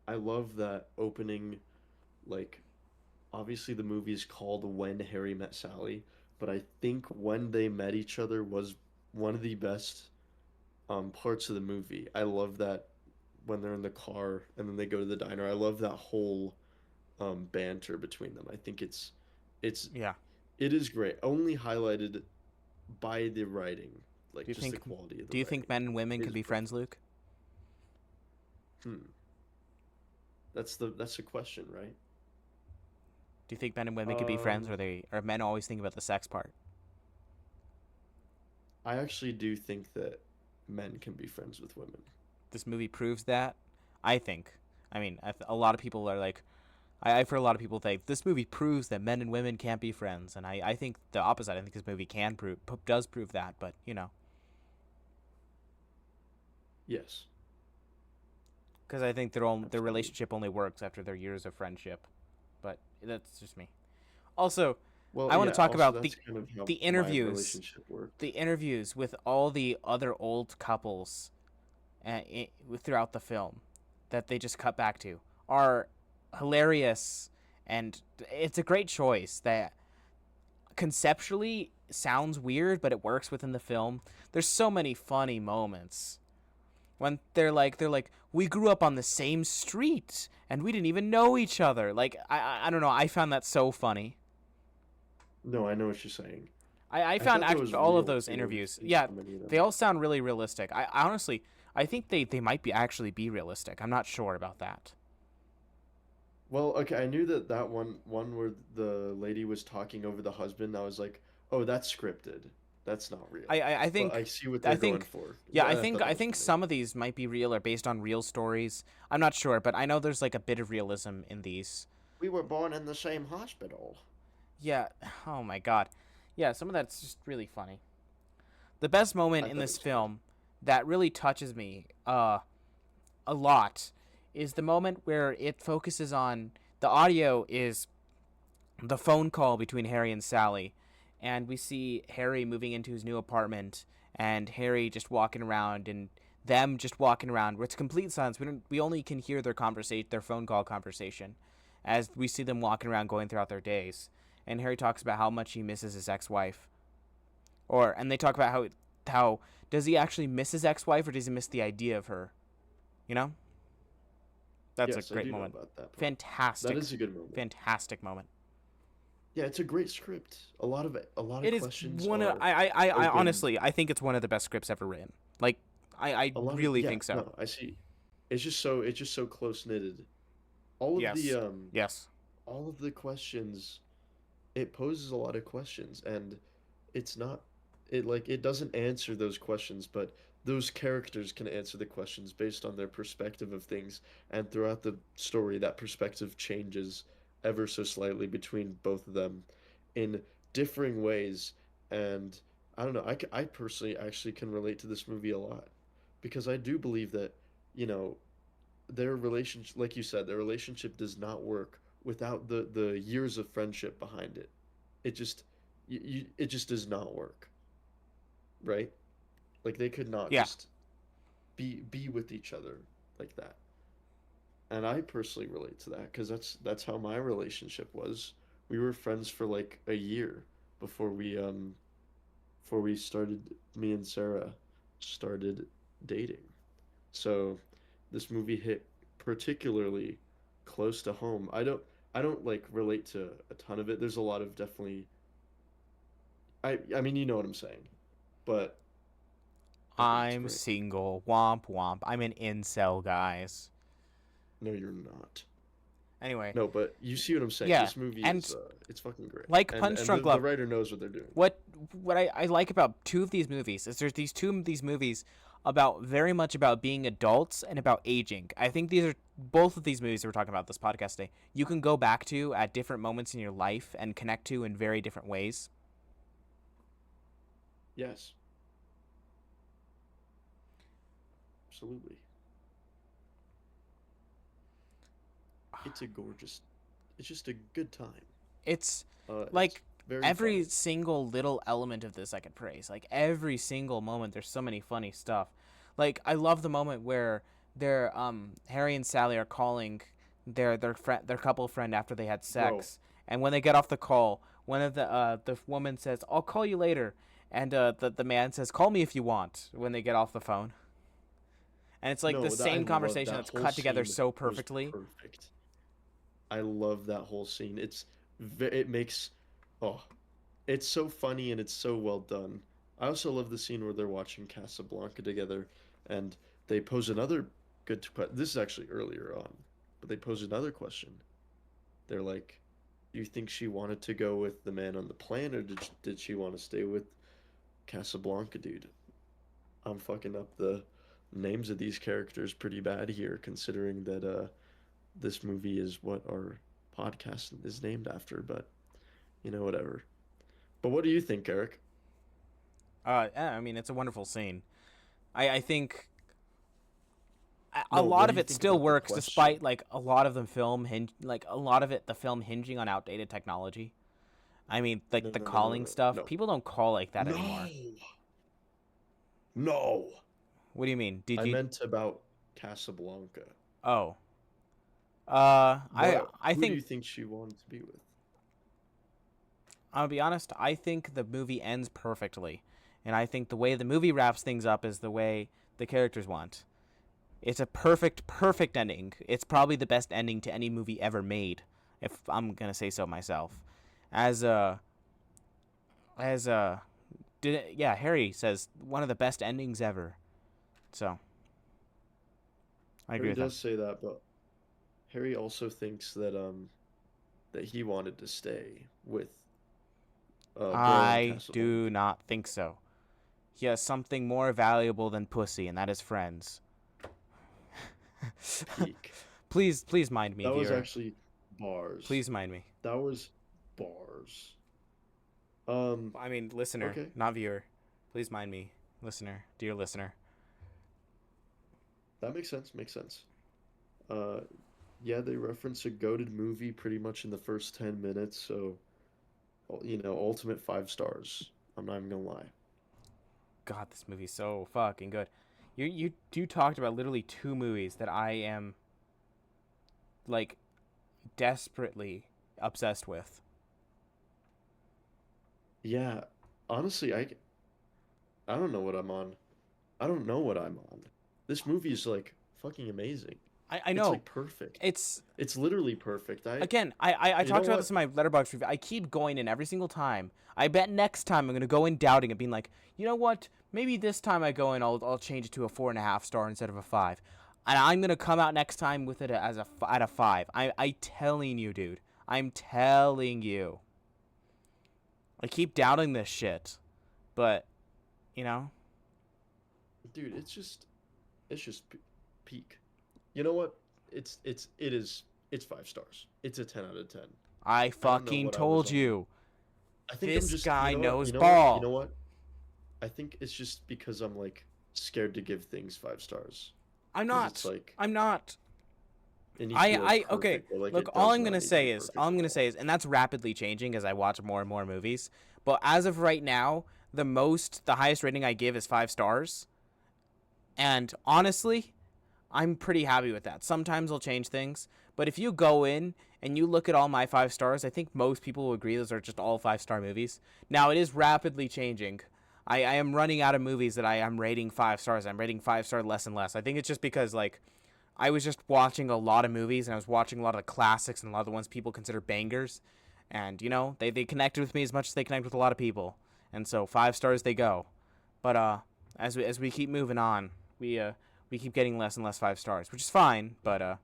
I love that opening, like, obviously the movie is called When Harry Met Sally, but I think when they met each other was one of the best parts of the movie. I love that when they're in the car and then they go to the diner. I love that whole banter between them. I think it's yeah. it is great. Only highlighted by the writing, Do like you just the think quality of the do you think writing. men and women It can is be friends, perfect. Luke? Hmm. That's the question, right? Do you think men and women could be friends, Um, or are men always think about the sex part? I actually do think that men can be friends with women. This movie proves that. I think. I mean, a lot of people are like, I've heard a lot of people think this movie proves that men and women can't be friends, and I think the opposite. I think this movie does prove that, but you know, Yes, because I think their absolutely. relationship only works after their years of friendship. But that's just me. Also, Well, I want yeah, to talk also about that's kind of how the my interviews, relationship worked. the interviews with all the other old couples throughout the film that they just cut back to are hilarious, and it's a great choice that conceptually sounds weird, but it works within the film. There's so many funny moments when they're like we grew up on the same street and we didn't even know each other. Like I don't know. I found that so funny. No, I know what you're saying. I I found thought that actually was all of real those too interviews. in Yeah, so many of they them. all sound really realistic. I honestly I think they might be actually be realistic. I'm not sure about that. Well, okay, I knew that one where the lady was talking over the husband. I was like, oh, that's scripted. That's not real. I But think I see what I they're going think for. yeah, I I think thought that I was think funny. some of these might be real or based on real stories. I'm not sure, but I know there's like a bit of realism in these. We were born in the same hospital. Yeah. Oh my god. Yeah, some of that's just really funny. The best moment I in thought it this was good. film that really touches me a lot is the moment where it focuses on the audio is the phone call between Harry and Sally, and we see Harry moving into his new apartment, and Harry just walking around, and them just walking around. Where it's complete silence. We only can hear their conversation, their phone call conversation, as we see them walking around, going throughout their days. And Harry talks about how much he misses his ex-wife, and they talk about how does he actually miss his ex-wife, or does he miss the idea of her? You know, that's a Yes, I great do know moment. about that part. That Fantastic, is a good moment. fantastic moment. Yeah, it's a great script. A lot of It is questions one of are I open. honestly I think it's one of the best scripts ever written. Like I A lot of really yeah, think so. no, I see. It's just so close knitted. All of the Yes. um Yes. all of the questions, it poses a lot of questions, and it's not it doesn't answer those questions, but those characters can answer the questions based on their perspective of things, and throughout the story that perspective changes ever so slightly between both of them in differing ways. And I don't know, I personally actually can relate to this movie a lot, because I do believe that, you know, their relationship, like you said, their relationship does not work without the years of friendship behind it. It just it just does not work, right? Like they could not Yeah. just be with each other like that. And I personally relate to that because that's how my relationship was. We were friends for like a year before we started, me and Sarah started dating. So this movie hit particularly close to home. I don't like relate to a ton of it. There's a lot of definitely, I mean, you know what I'm saying, but I think it's I'm great. single. Womp womp. I'm an incel, guys. No, you're not. Anyway, No, but you see what I'm saying. yeah. This movie is And it's fucking great. like And Punch and the, Drunk the Love, writer knows what they're doing. what I like about two of these movies is there's these two of these movies about very much about being adults and about aging. I think these are both of these movies that we're talking about this podcast today. You can go back to at different moments in your life and connect to in very different ways. Yes, absolutely. It's a gorgeous it's just a good time. It's It's like very every funny. single little element of this I could praise. Like every single moment, there's so many funny stuff. Like I love the moment where their Harry and Sally are calling their couple friend after they had Bro, sex, and when they get off the call, one of the woman says, "I'll call you later," and the man says, "Call me if you want." When they get off the phone, and it's like the no, that I same love conversation that that's whole cut together scene so was perfectly. perfect. I love that whole scene. It makes oh, it's so funny and it's so well done. I also love the scene where they're watching Casablanca together, and they pose another this is actually earlier on, but they pose another question. They're like, "Do you think she wanted to go with the man on the plane, or did she want to stay with Casablanca, dude?" I'm fucking up the names of these characters pretty bad here, considering that this movie is what our podcast is named after, but whatever. But what do you think, Eric? Yeah, I mean, it's a wonderful scene. I think a No, what lot do of you it think still about the works despite question? like a lot of the a lot of it the film hinging on outdated technology. I mean, like No, the no, no, no, calling no, stuff, no. people don't call like that anymore. No! No! What do you mean? Did I you? meant about Casablanca. Oh, I Who do you think think she wanted to be with? I'll be honest. I think the movie ends perfectly, and I think the way the movie wraps things up is the way the characters want. It's a perfect ending. It's probably the best ending to any movie ever made, if I'm gonna say so myself. As as yeah, Harry says one of the best endings ever. So I agree Harry with him. does say that, but Harry also thinks that he wanted to stay with Boiling I Castle. do not think so. He has something more valuable than pussy, and that is friends. Peak. Please mind me, That was viewer. actually bars. Please mind me. That was bars. Um, I mean, listener, okay. not viewer. Please mind me, listener, dear listener. That makes sense. Makes sense. Uh, yeah, they reference a goated movie pretty much in the first 10 minutes, so ultimate 5 stars. I'm not even gonna lie. God, this movie's so fucking good. You talked about literally two movies that I am like desperately obsessed with. Yeah, honestly, I don't know what I'm on. I don't know what I'm on. This movie is like fucking amazing. I It's know like perfect. it's It's literally perfect. again. I You know talked about this what? in my letterbox review. I keep going in every single time. I bet next time I'm gonna go in doubting it, being like, you know what? Maybe this time I go in, I'll change it to a 4.5 star instead of a 5, and I'm gonna come out next time with it as at a 5. I telling you, dude. I'm telling you. I keep doubting this shit, but you know, Dude, it's just peak. You know what? It's 5 stars. It's a 10 out of 10. I I don't know fucking what I was told on. you. I think I'm This just, you guy know what? knows You know what? You ball. know what? I think it's just because I'm like scared to give things 5 stars I'm because it's not. like I'm not. it needs to be like Okay. perfect, but like Look, it does not need to be all perfect I'm at gonna all. say is, and that's rapidly changing as I watch more and more movies. But as of right now, the highest rating I give is 5 stars, and honestly, I'm pretty happy with that. Sometimes I'll change things, but if you go in and you look at all my 5 stars, I think most people will agree those are just all 5 star movies. Now it is rapidly changing. I am running out of movies that I am rating 5 stars. I'm rating 5 star less and less. I think it's just because like I was just watching a lot of movies and I was watching a lot of the classics and a lot of the ones people consider bangers. And, they connected with me as much as they connect with a lot of people. And so 5 stars they go. But as we keep moving on, we keep getting less and less 5 stars, which is fine, but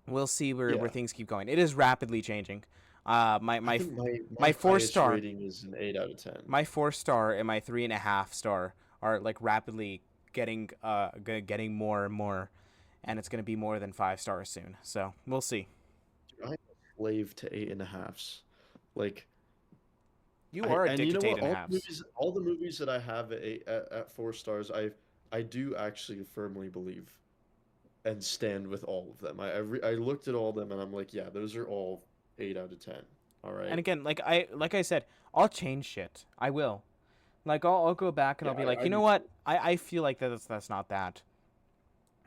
we'll see where Yeah, things keep going. It is rapidly changing. Uh my I my think my my four highest star rating is an 8 out of 10. my 4 star and my 3.5 star are like rapidly getting more and more, and it's gonna be more than 5 stars soon. So we'll see. Dude, I'm a slave to 8.5s. Like You I are and you addicted know to eight what? and a halves. All the movies that I have at 4 stars, I do actually firmly believe and stand with all of them. I looked at all of them and I'm like, yeah, those are all 8 out of 10. All And right. again, like I said, I'll change shit. I will. Like I'll go back and Yeah, I'll be like, I you know do what? too. I feel like that's not that.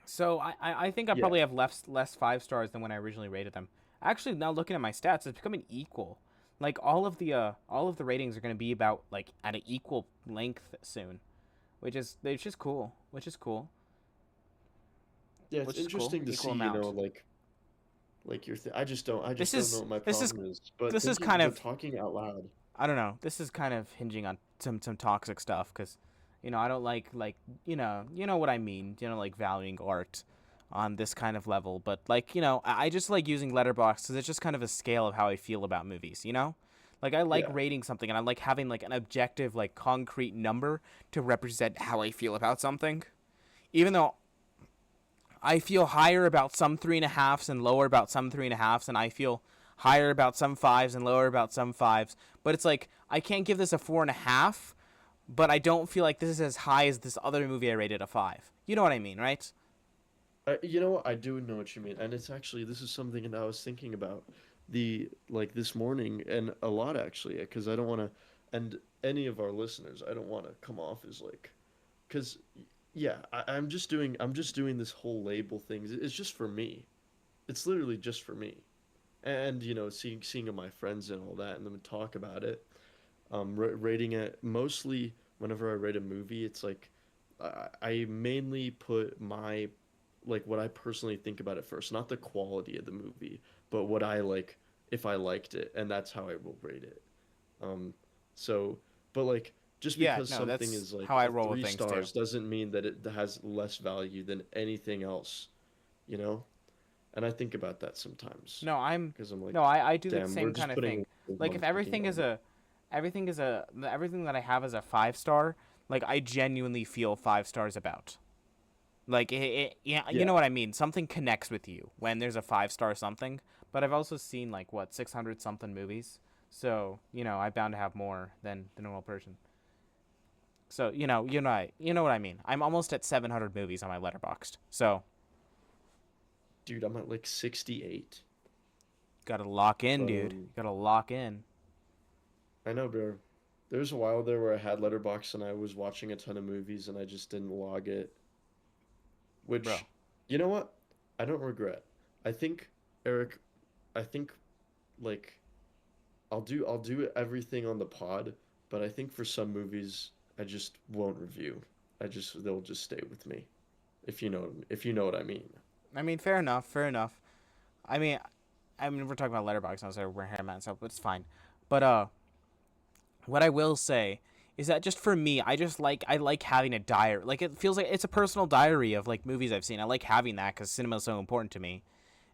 So I think I Yeah, probably have less 5 stars than when I originally rated them. Actually, now looking at my stats, it's becoming equal. Like all of the ratings are going to be about like at an equal length soon, which is cool. Which is cool. yeah, it's Which is cool. interesting to see, Equal amount. like I This just don't know is what my this is problem is. But this is thinking, kind but of talking out loud, I don't know. This is kind of hinging on some toxic stuff because, I don't like you know what I mean. Like valuing art on this kind of level, but like I just like using Letterboxd because it's just kind of a scale of how I feel about movies. Like I like yeah, rating something and I like having like an objective like concrete number to represent how I feel about something. Even though I feel higher about some 3.5s and lower about some 3.5s, and I feel higher about some fives and lower about some fives. But it's like I can't give this a 4.5, but I don't feel like this is as high as this other movie I rated a 5. You know what I mean, right? you know what? I do know what you mean, and it's actually this is something that I was thinking about the like this morning and a lot actually, because I don't want to, and any of our listeners, I don't want to come off as like, because yeah, I'm just doing this whole label thing. It's just for me. It's literally just for me, and seeing my friends and all that, and them talk about it. Rating it mostly whenever I rate a movie, it's like I mainly put my like what I personally think about it first, not the quality of the movie, but what I like if I liked it, and that's how I will rate it. Um, so, but like just Yeah, because no, something that's is like how I a roll with three things too. stars doesn't mean that it has less value than anything else, you know? And I think about that sometimes No, I'm because I'm like, no, I do the damn, we're same kind just of putting thing. Like if one thinking everything on is that. everything that I have is a 5 star. Like I genuinely feel 5 stars about. Like yeah, you know Yeah. what I mean. Something connects with you when there's a 5 star something. But I've also seen like what 600 something movies, so I'm bound to have more than the normal person. So you know what I mean. I'm almost at 700 movies on my letterboxd. So Dude, I'm at like 68. gotta lock in, But dude. Gotta lock in, I know, bro. There was a while there where I had Letterboxd and I was watching a ton of movies and I just didn't log it. bro. Which, you know what? I don't regret. I think, Eric, I think like I'll do everything on the pod, but I think for some movies I just won't review. They'll just stay with me. If you know what I mean. I mean, fair enough. Fair enough. I mean, we're talking about letterbox now, so we're here, man. So it's fine. But what I will say is that just for me, I like having a diary. Like it feels like it's a personal diary of like movies I've seen. I like having that because cinema is so important to me,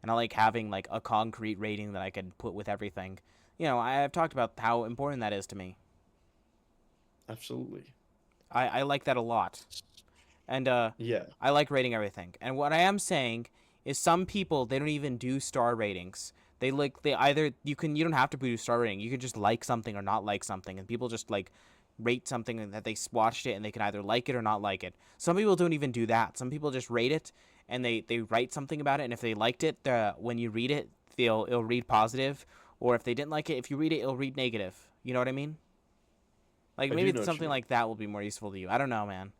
and I like having like a concrete rating that I can put with everything. I've talked about how important that is to me. Absolutely. I like that a lot, and Yeah. I like rating everything. And what I am saying is, some people they don't even do star ratings. They either you don't have to do star rating. You can just like something or not like something, and people just like rate something that they watched it and they can either like it or not like it. Some people don't even do that. Some people just rate it and they write something about it, and if they liked it, when you read it, it'll read positive, or if they didn't like it, if you read it, it'll read negative. You know what I mean? Like I maybe do know what you something mean. like that will be more useful to you. I don't know, man.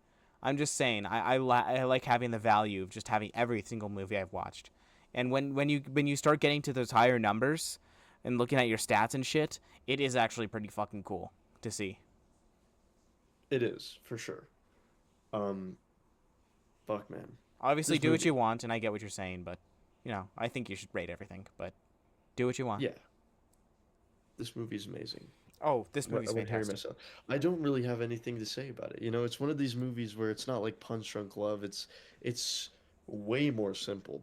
I'm just saying. I like having the value of just having every single movie I've watched, and when you start getting to those higher numbers, and looking at your stats and shit, it is actually pretty fucking cool to see. It is, for sure. Um, fuck man. Obviously, This do what you movie. want, and I get what you're saying, but I think you should rate everything, but do what you want. Yeah, this movie is amazing. Oh, this movie's When Harry fantastic. Met Sally. I don't really have anything to say about it. It's one of these movies where it's not like Punch Drunk Love. It's way more simple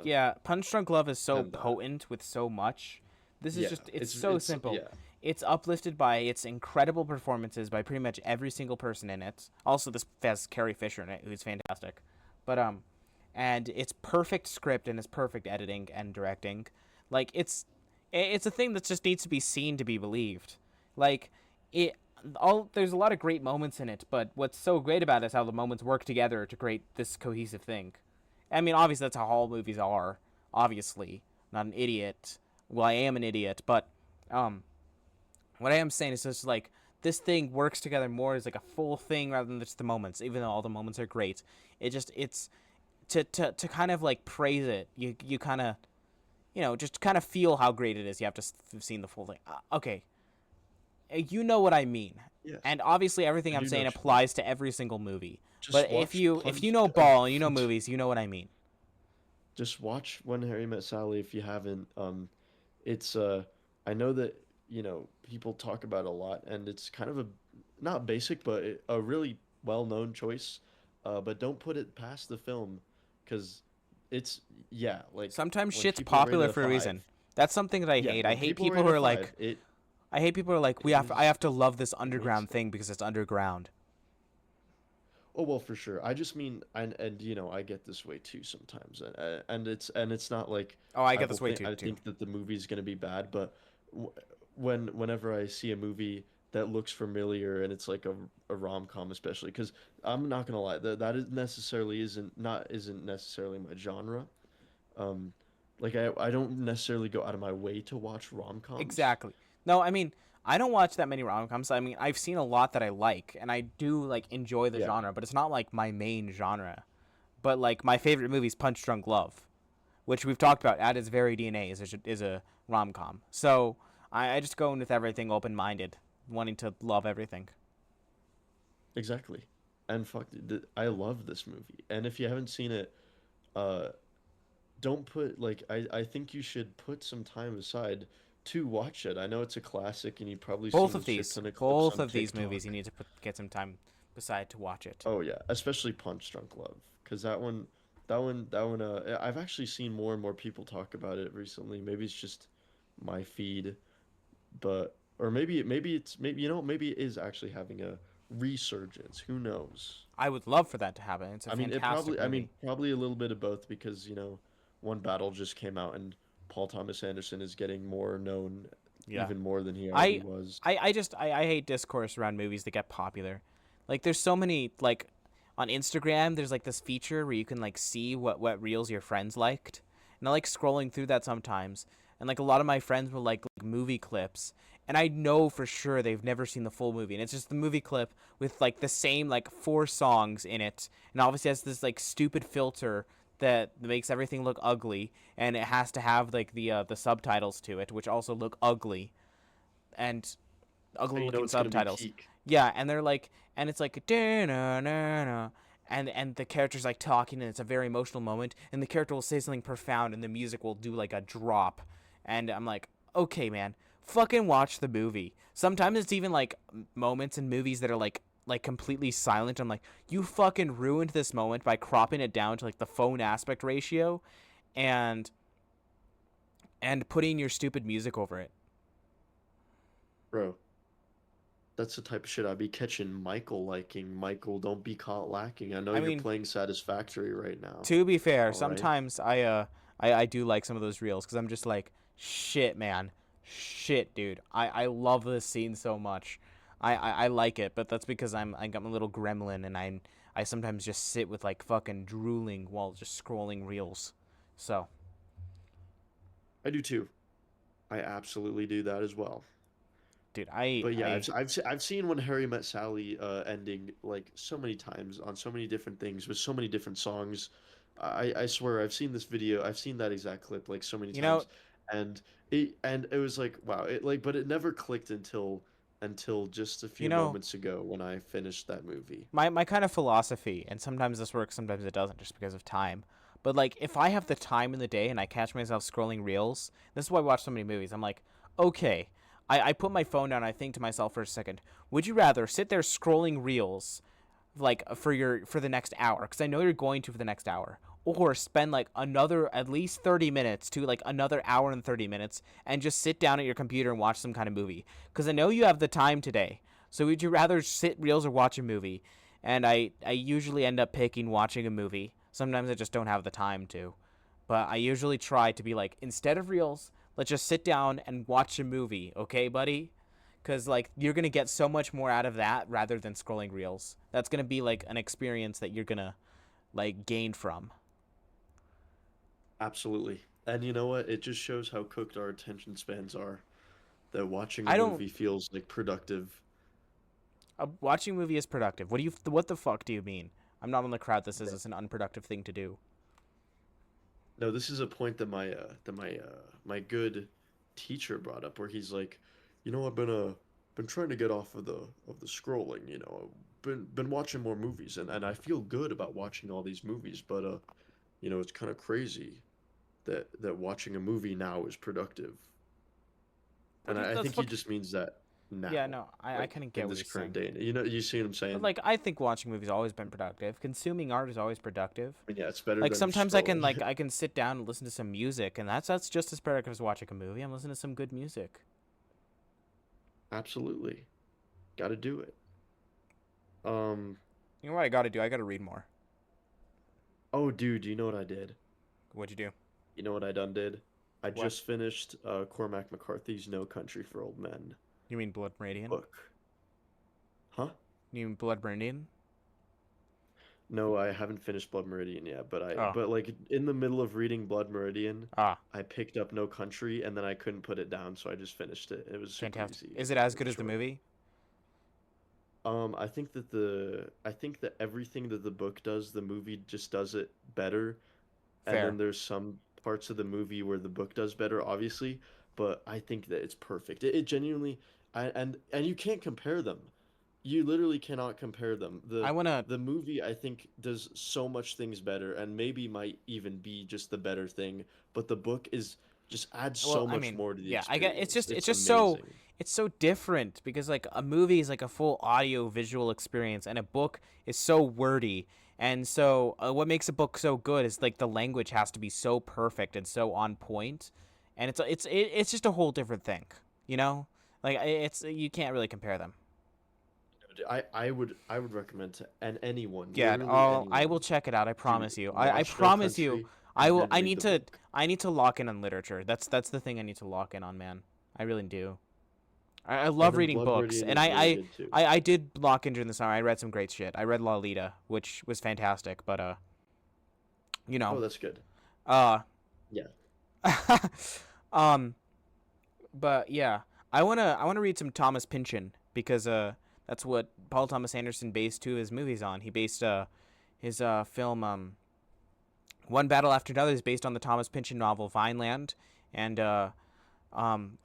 Yeah, Punch Drunk Love is so than that. potent with so much. This is Yeah, just, it's so simple. yeah. It's uplifted by its incredible performances by pretty much every single person in it. Also, this has Carrie Fisher in it, who's fantastic. But and it's perfect script and it's perfect editing and directing. Like it's a thing that just needs to be seen to be believed. Like it all there's a lot of great moments in it, but what's so great about it is how the moments work together to create this cohesive thing. I mean, obviously that's how all movies are. Obviously, not an idiot. Well, I am an idiot, but um, what I am saying is just like this thing works together more as like a full thing rather than just the moments. Even though all the moments are great, it's to kind of like praise it. You kind of just kind of feel how great it is. You have to have seen the full thing. Okay, you know what I mean. Yes, And obviously, everything I I'm do know saying what you mean. applies to every single movie. Just But if watch you Punch. know ball and you know movies, you know what I mean. Just watch When Harry Met Sally if you haven't. It's I know that people talk about it a lot, and it's kind of a not basic, but a really well-known choice. But don't put it past the film, because it's yeah, like Sometimes when shit's people rate popular it a for a five. reason. That's something that I Yeah, hate. when people rate it a five, I hate people who are like it I is have to love this makes underground it. thing because it's underground. Oh well, for sure. I just mean, and I get this way too sometimes, and it's not like Oh, I get this way too I too. think that the movie's gonna be bad, but w whenever I see a movie that looks familiar and it's like a rom-com, especially, because I'm not gonna lie, that is necessarily isn't necessarily my genre. Um, like I don't necessarily go out of my way to watch rom-coms. Exactly. No, I mean, I don't watch that many rom-coms. I mean, I've seen a lot that I like and I do like enjoy the Yeah, genre, but it's not like my main genre. But like my favorite movie is Punch Drunk Love, which we've talked about at its very DNA is a rom com. So I just go in with everything open minded, wanting to love everything. exactly. And fuck, I love this movie. And if you haven't seen it, uh, don't put like I think you should put some time aside to watch it. I know it's a classic and you've probably seen a shit ton of clips Both on of these movies, you TikTok. need to get some time beside to watch it. Oh yeah, especially Punch Drunk Love, because that one I've actually seen more and more people talk about it recently. Maybe it's just my feed, but or maybe maybe it is actually having a resurgence. Who knows? I would love for that to happen. It's a I mean, fantastic movie. probably a little bit of both because, One Battle just came out and Paul Thomas Anderson is getting more known Yeah. even more than he already I was. I hate discourse around movies that get popular. Like there's so many like on Instagram there's like this feature where you can like see what reels your friends liked. And I like scrolling through that sometimes. And like a lot of my friends will like movie clips and I know for sure they've never seen the full movie. And it's just the movie clip with like the same like four songs in it. And obviously has this like stupid filter that makes everything look ugly and it has to have like the subtitles to it which also look ugly and ugly And you know looking it's gonna be subtitles. peak. Yeah, and they're like, and it's like, and the character's like talking, and it's a very emotional moment, and the character will say something profound, and the music will do like a drop, and I'm like, okay, man, fucking watch the movie. Sometimes it's even like moments in movies that are like completely silent. I'm like, you fucking ruined this moment by cropping it down to like the phone aspect ratio, and putting your stupid music over it. Bro, that's the type of shit I'd be catching Michael liking. Michael, don't be caught lacking. I know I you're mean, playing Satisfactory right now. to be fair, All right. sometimes I do like some of those reels because I'm just like, shit, man, shit, dude. I love this scene so much. I like it, but that's because I'm a little gremlin and I sometimes just sit with like fucking drooling while just scrolling reels. So, I do too. I absolutely do that as well. dude, But yeah, I I've seen When Harry Met Sally ending like so many times on so many different things with so many different songs. I swear I've seen this video, I've seen that exact clip like so many you know times, and it was like wow, it like but it never clicked until just a you few know moments ago when I finished that movie. my kind of philosophy, and sometimes this works, sometimes it doesn't, just because of time. But like, if I have the time in the day and I catch myself scrolling reels, this is why I watch so many movies. I'm like, okay, I put my phone down. And I think to myself for a second, would you rather sit there scrolling reels like for the next hour, because I know you're going to for the next hour, or spend like another at least 30 minutes to like another hour and 30 minutes and just sit down at your computer and watch some kind of movie? Because I know you have the time today. So would you rather sit reels or watch a movie? And I usually end up picking watching a movie. Sometimes I just don't have the time to. But I usually try to be like, instead of reels, let's just sit down and watch a movie, okay, buddy? Because like you're gonna get so much more out of that rather than scrolling reels. That's gonna be like an experience that you're gonna like gain from. Absolutely. And you know what? It just shows how cooked our attention spans are. That watching a I don't. movie feels like productive. Watching a movie is productive. What the fuck do you mean? I'm not on the crowd that says it's an unproductive thing to do. No, this is a point that my good teacher brought up where he's like, I've been trying to get off of the scrolling, been watching more movies and I feel good about watching all these movies, but it's kind of crazy that watching a movie now is productive. What And do you, I that's think he fuck. just means that Yeah, now, no, I like kind of in get what this you're current saying. day. You see what I'm But saying? like, I think watching movies always been productive. Consuming art is always productive. I mean, yeah, it's better Like than sometimes scrolling. I can sit down and listen to some music, and that's just as productive as watching a movie. I'm listening to some good music. Absolutely. Got to do it. Um, You know what I got to do? I got to read more. oh, dude, you know what I did? What'd you do? You know what I done did? I What? just finished Cormac McCarthy's No Country for Old Men You mean Blood Meridian? book. Huh? You mean Blood Meridian? No, I haven't finished Blood Meridian yet, Oh, but like in the middle of reading Blood Meridian, ah, I picked up No Country and then I couldn't put it down, so I just finished it. It was super fantastic. easy Is it as and good as the short. movie? I think that everything that the book does, the movie just does it better. And then Fair. there's some parts of the movie where the book does better, obviously, but I think that it's perfect. It genuinely, and you can't compare them. You literally cannot compare them. I wanna. The movie I think does so much things better, and maybe might even be just the better thing, but the book is just adds Well, so I much mean, more to the yeah. I get. experience. It's It's just so. amazing. It's so different because like a movie is like a full audio visual experience, and a book is so wordy. And so, what makes a book so good is like the language has to be so perfect and so on point, and it's just a whole different thing, you know. Like it's you can't really compare them. I would recommend to anyone, Yeah, literally I will anyone, check it out. I to promise you. I watch No promise you. Country I and will. then read the book. I need to lock in on literature. That's the thing I need to lock in on, man. I really do. I And love then reading Blood books, Meridian and is really good too. I did lock in during the summer. I read some great shit. I read Lolita, which was fantastic, but you Oh, know, that's good. uh, Yeah. um, but yeah, I wanna read some Thomas Pynchon because that's what Paul Thomas Anderson based two of his movies on. He based his film One Battle After Another is based on the Thomas Pynchon novel Vineland, and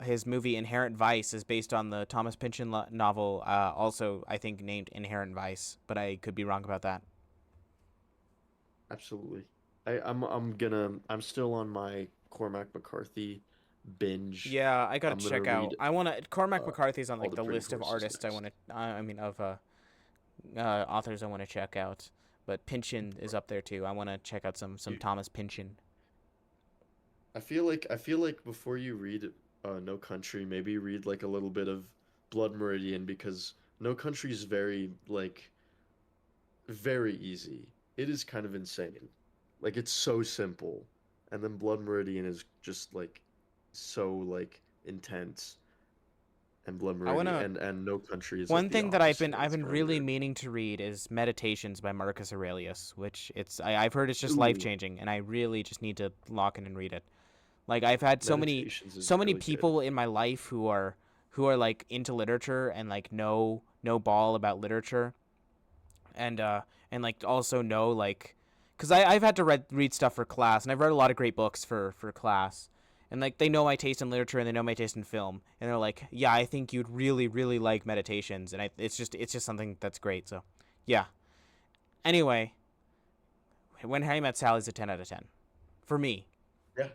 his movie Inherent Vice is based on the Thomas Pynchon novel, also I think named Inherent Vice, but I could be wrong about that. Absolutely. I'm still on my Cormac McCarthy binge. Yeah, I gotta I'm gonna check out. read I wanna Cormac uh McCarthy's on All like the the Pretty list of Horses artists I next. wanna. I mean of authors I wanna check out, but Pynchon is up there too. I wanna check out some You, Thomas Pynchon. I feel like before you read No Country, maybe read like a little bit of Blood Meridian, because No Country is very easy. It is kind of insane. Like it's so simple. And then Blood Meridian is just like so like intense, and Blood I Meridian wanna. and No Country is like One the thing that opposite. I've It's been kind of really weird. meaning to read is Meditations by Marcus Aurelius, which I've heard it's just life Ooh, changing, and I really just need to lock in and read it. Like I've had Meditations is so many really good. people in my life who are like into literature and like know ball about literature, and like also know like because I've had to read stuff for class, and I've read a lot of great books for class, and like they know my taste in literature and they know my taste in film, and they're like, yeah, I think you'd really like Meditations, and it's just something that's great. So yeah. Anyway, When Harry Met Sally's a 10 out of 10 for me. Yeah,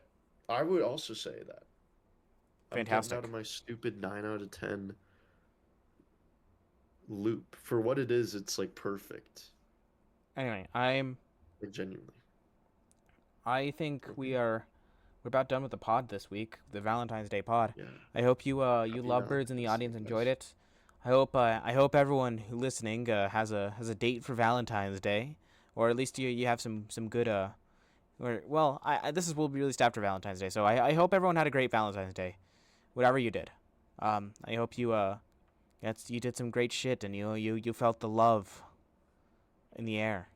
I would also say that. I'm getting out Fantastic. of my stupid 9 out of 10 loop. For what it is, it's like perfect. Anyway, Like genuinely. I think Okay. we're about done with the pod this week, the Valentine's Day pod. Yeah. I hope you Happy lovebirds in the Valentine's Day, audience enjoyed guys. it. I hope everyone who listening has a date for Valentine's Day, or at least you have some good or well this is will be released after Valentine's Day, so I hope everyone had a great Valentine's Day, whatever you did. I hope you did some great shit and you felt the love in the air.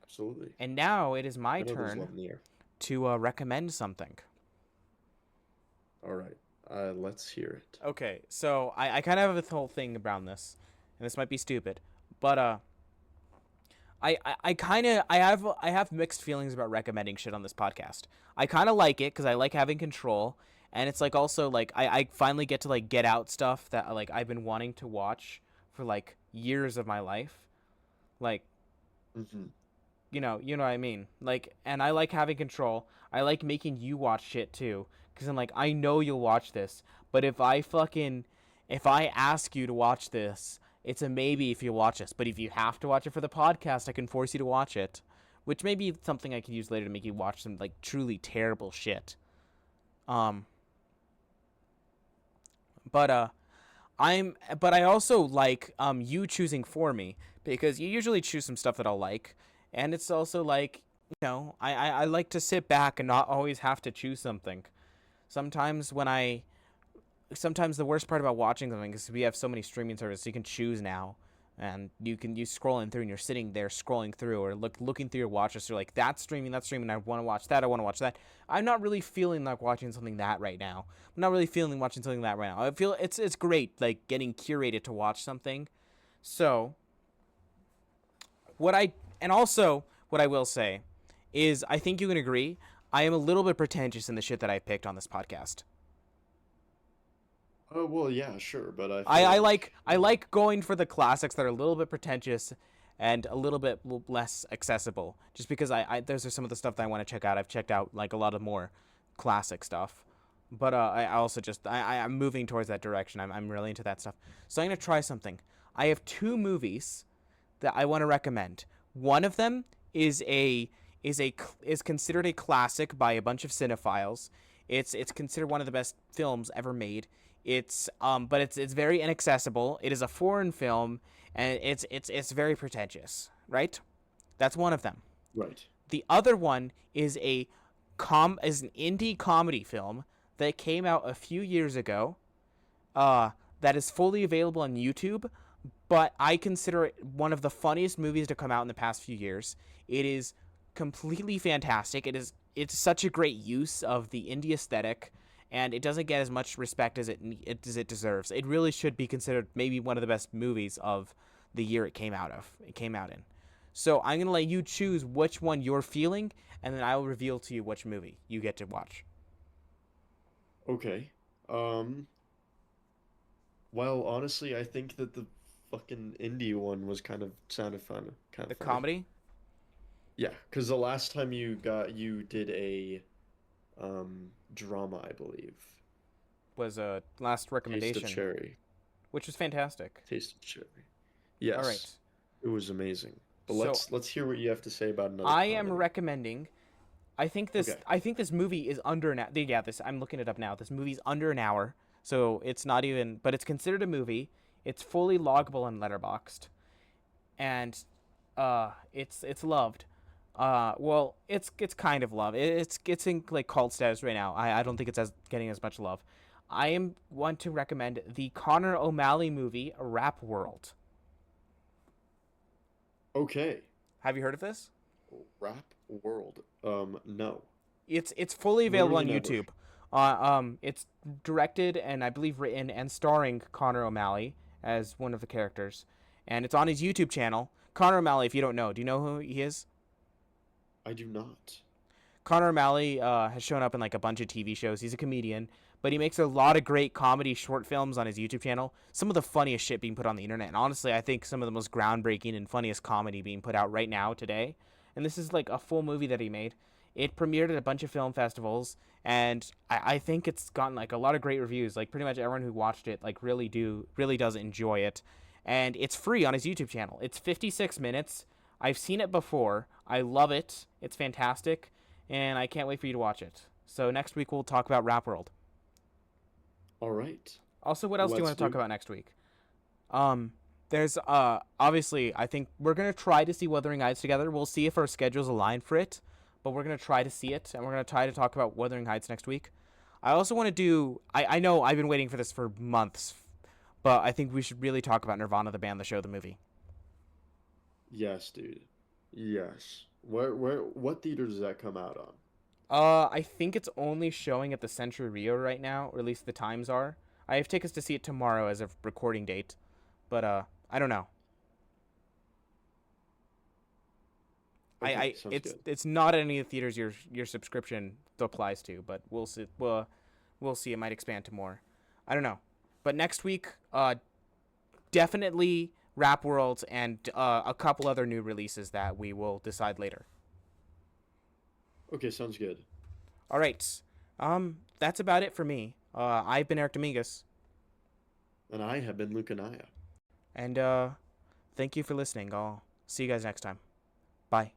Absolutely. And now it is my I know there's turn love in the air. to recommend something. All right. Let's hear it. Okay, so I kind of have this whole thing around this, and this might be stupid, but I kind of I have mixed feelings about recommending shit on this podcast. I kind of like it because I like having control, and it's like also like I finally get to like get out stuff that like I've been wanting to watch for like years of my life, like Hmm. you know what I mean, like, and I like having control. I like making you watch shit too, because I'm like I know you'll watch this, but if I ask you to watch this, it's a maybe if you watch this. But if you have to watch it for the podcast, I can force you to watch it, which may be something I could use later to make you watch some like truly terrible shit. Um, but but I also like you choosing for me because you usually choose some stuff that I'll like, and it's also like I like to sit back and not always have to choose something. Sometimes when I sometimes the worst part about watching something is we have so many streaming services you can choose now, and you scrolling through and you're sitting there scrolling through or looking through your watch list. You're like that's streaming. I want to watch that. I want to watch that. I'm not really feeling like watching something that right now. I'm not really feeling watching something that right now. I feel it's great like getting curated to watch something. So what I and also what I will say is I think you can agree I am a little bit pretentious in the shit that I picked on this podcast. Oh, well, yeah, sure, but I feel I like going for the classics that are a little bit pretentious and a little bit less accessible. Just because those are some of the stuff that I want to check out. I've checked out like a lot of more classic stuff, but I also just I'm moving towards that direction. I'm really into that stuff. So I'm gonna try something. I have two movies that I want to recommend. One of them is is considered a classic by a bunch of cinephiles. It's considered one of the best films ever made. But it's very inaccessible. It is a foreign film, and it's very pretentious, right? That's one of them. Right. The other one is an indie comedy film that came out a few years ago. That is fully available on YouTube, but I consider it one of the funniest movies to come out in the past few years. It is completely fantastic. It's such a great use of the indie aesthetic, and it doesn't get as much respect as it deserves. It really should be considered maybe one of the best movies of the year it came out of. It came out in. So I'm gonna let you choose which one you're feeling, and then I will reveal to you which movie you get to watch. Okay. Um, well, honestly, I think that the fucking indie one was kind of sounded fun, kind The of funny. comedy Yeah, because the last time you did a drama, I believe. was a last Taste of recommendation, Cherry. which was fantastic. Taste of Cherry. All Yes, right. it was amazing. But So let's hear what you have to say about another I am comedy. recommending. I think this. Okay. I think this movie is under an. Yeah, this. I'm looking it up now. This movie's under an hour, so it's not even. But it's considered a movie. It's fully loggable and letterboxed, and it's loved. Well, it's kind of love. It's in like cult status right now. I don't think it's as getting as much love. I am want to recommend the Connor O'Malley movie Rap World. Okay. Have you heard of this? Rap World. No. It's fully available Literally on never. YouTube. It's directed and I believe written and starring Connor O'Malley as one of the characters, and it's on his YouTube channel. Connor O'Malley, if you don't know, do you know who he is? I do not. Connor O'Malley has shown up in like a bunch of TV shows. He's a comedian, but he makes a lot of great comedy short films on his YouTube channel. Some of the funniest shit being put on the internet, and honestly, I think some of the most groundbreaking and funniest comedy being put out right now today. And this is like a full movie that he made. It premiered at a bunch of film festivals, and I think it's gotten like a lot of great reviews. Like pretty much everyone who watched it like really does enjoy it, and it's free on his YouTube channel. It's 56 minutes. I've seen it before. I love it. It's fantastic, and I can't wait for you to watch it. So next week we'll talk about Rap World. All right. Also, what else do you Let's want to talk do. about next week? There's obviously I think we're gonna try to see Wuthering Heights together. We'll see if our schedules align for it, but we're gonna try to see it, and we're gonna try to talk about Wuthering Heights next week. I also want to do. I know I've been waiting for this for months, but I think we should really talk about Nirvana, the band, the show, the movie. Yes, dude. Yes. What theater does that come out on? I think it's only showing at the Century Rio right now, or at least the times are. I have tickets to see it tomorrow as of recording date, but I don't know. Okay, sounds It's good. not any of the theaters your subscription applies to, but we'll see. We'll see. It might expand to more. I don't know. But next week, definitely Rap World and a couple other new releases that we will decide later. Okay, sounds good. All right. That's about it for me. I've been Eric Dominguez, And I have been Lucanaya. and thank you for listening. I'll see you guys next time. Bye.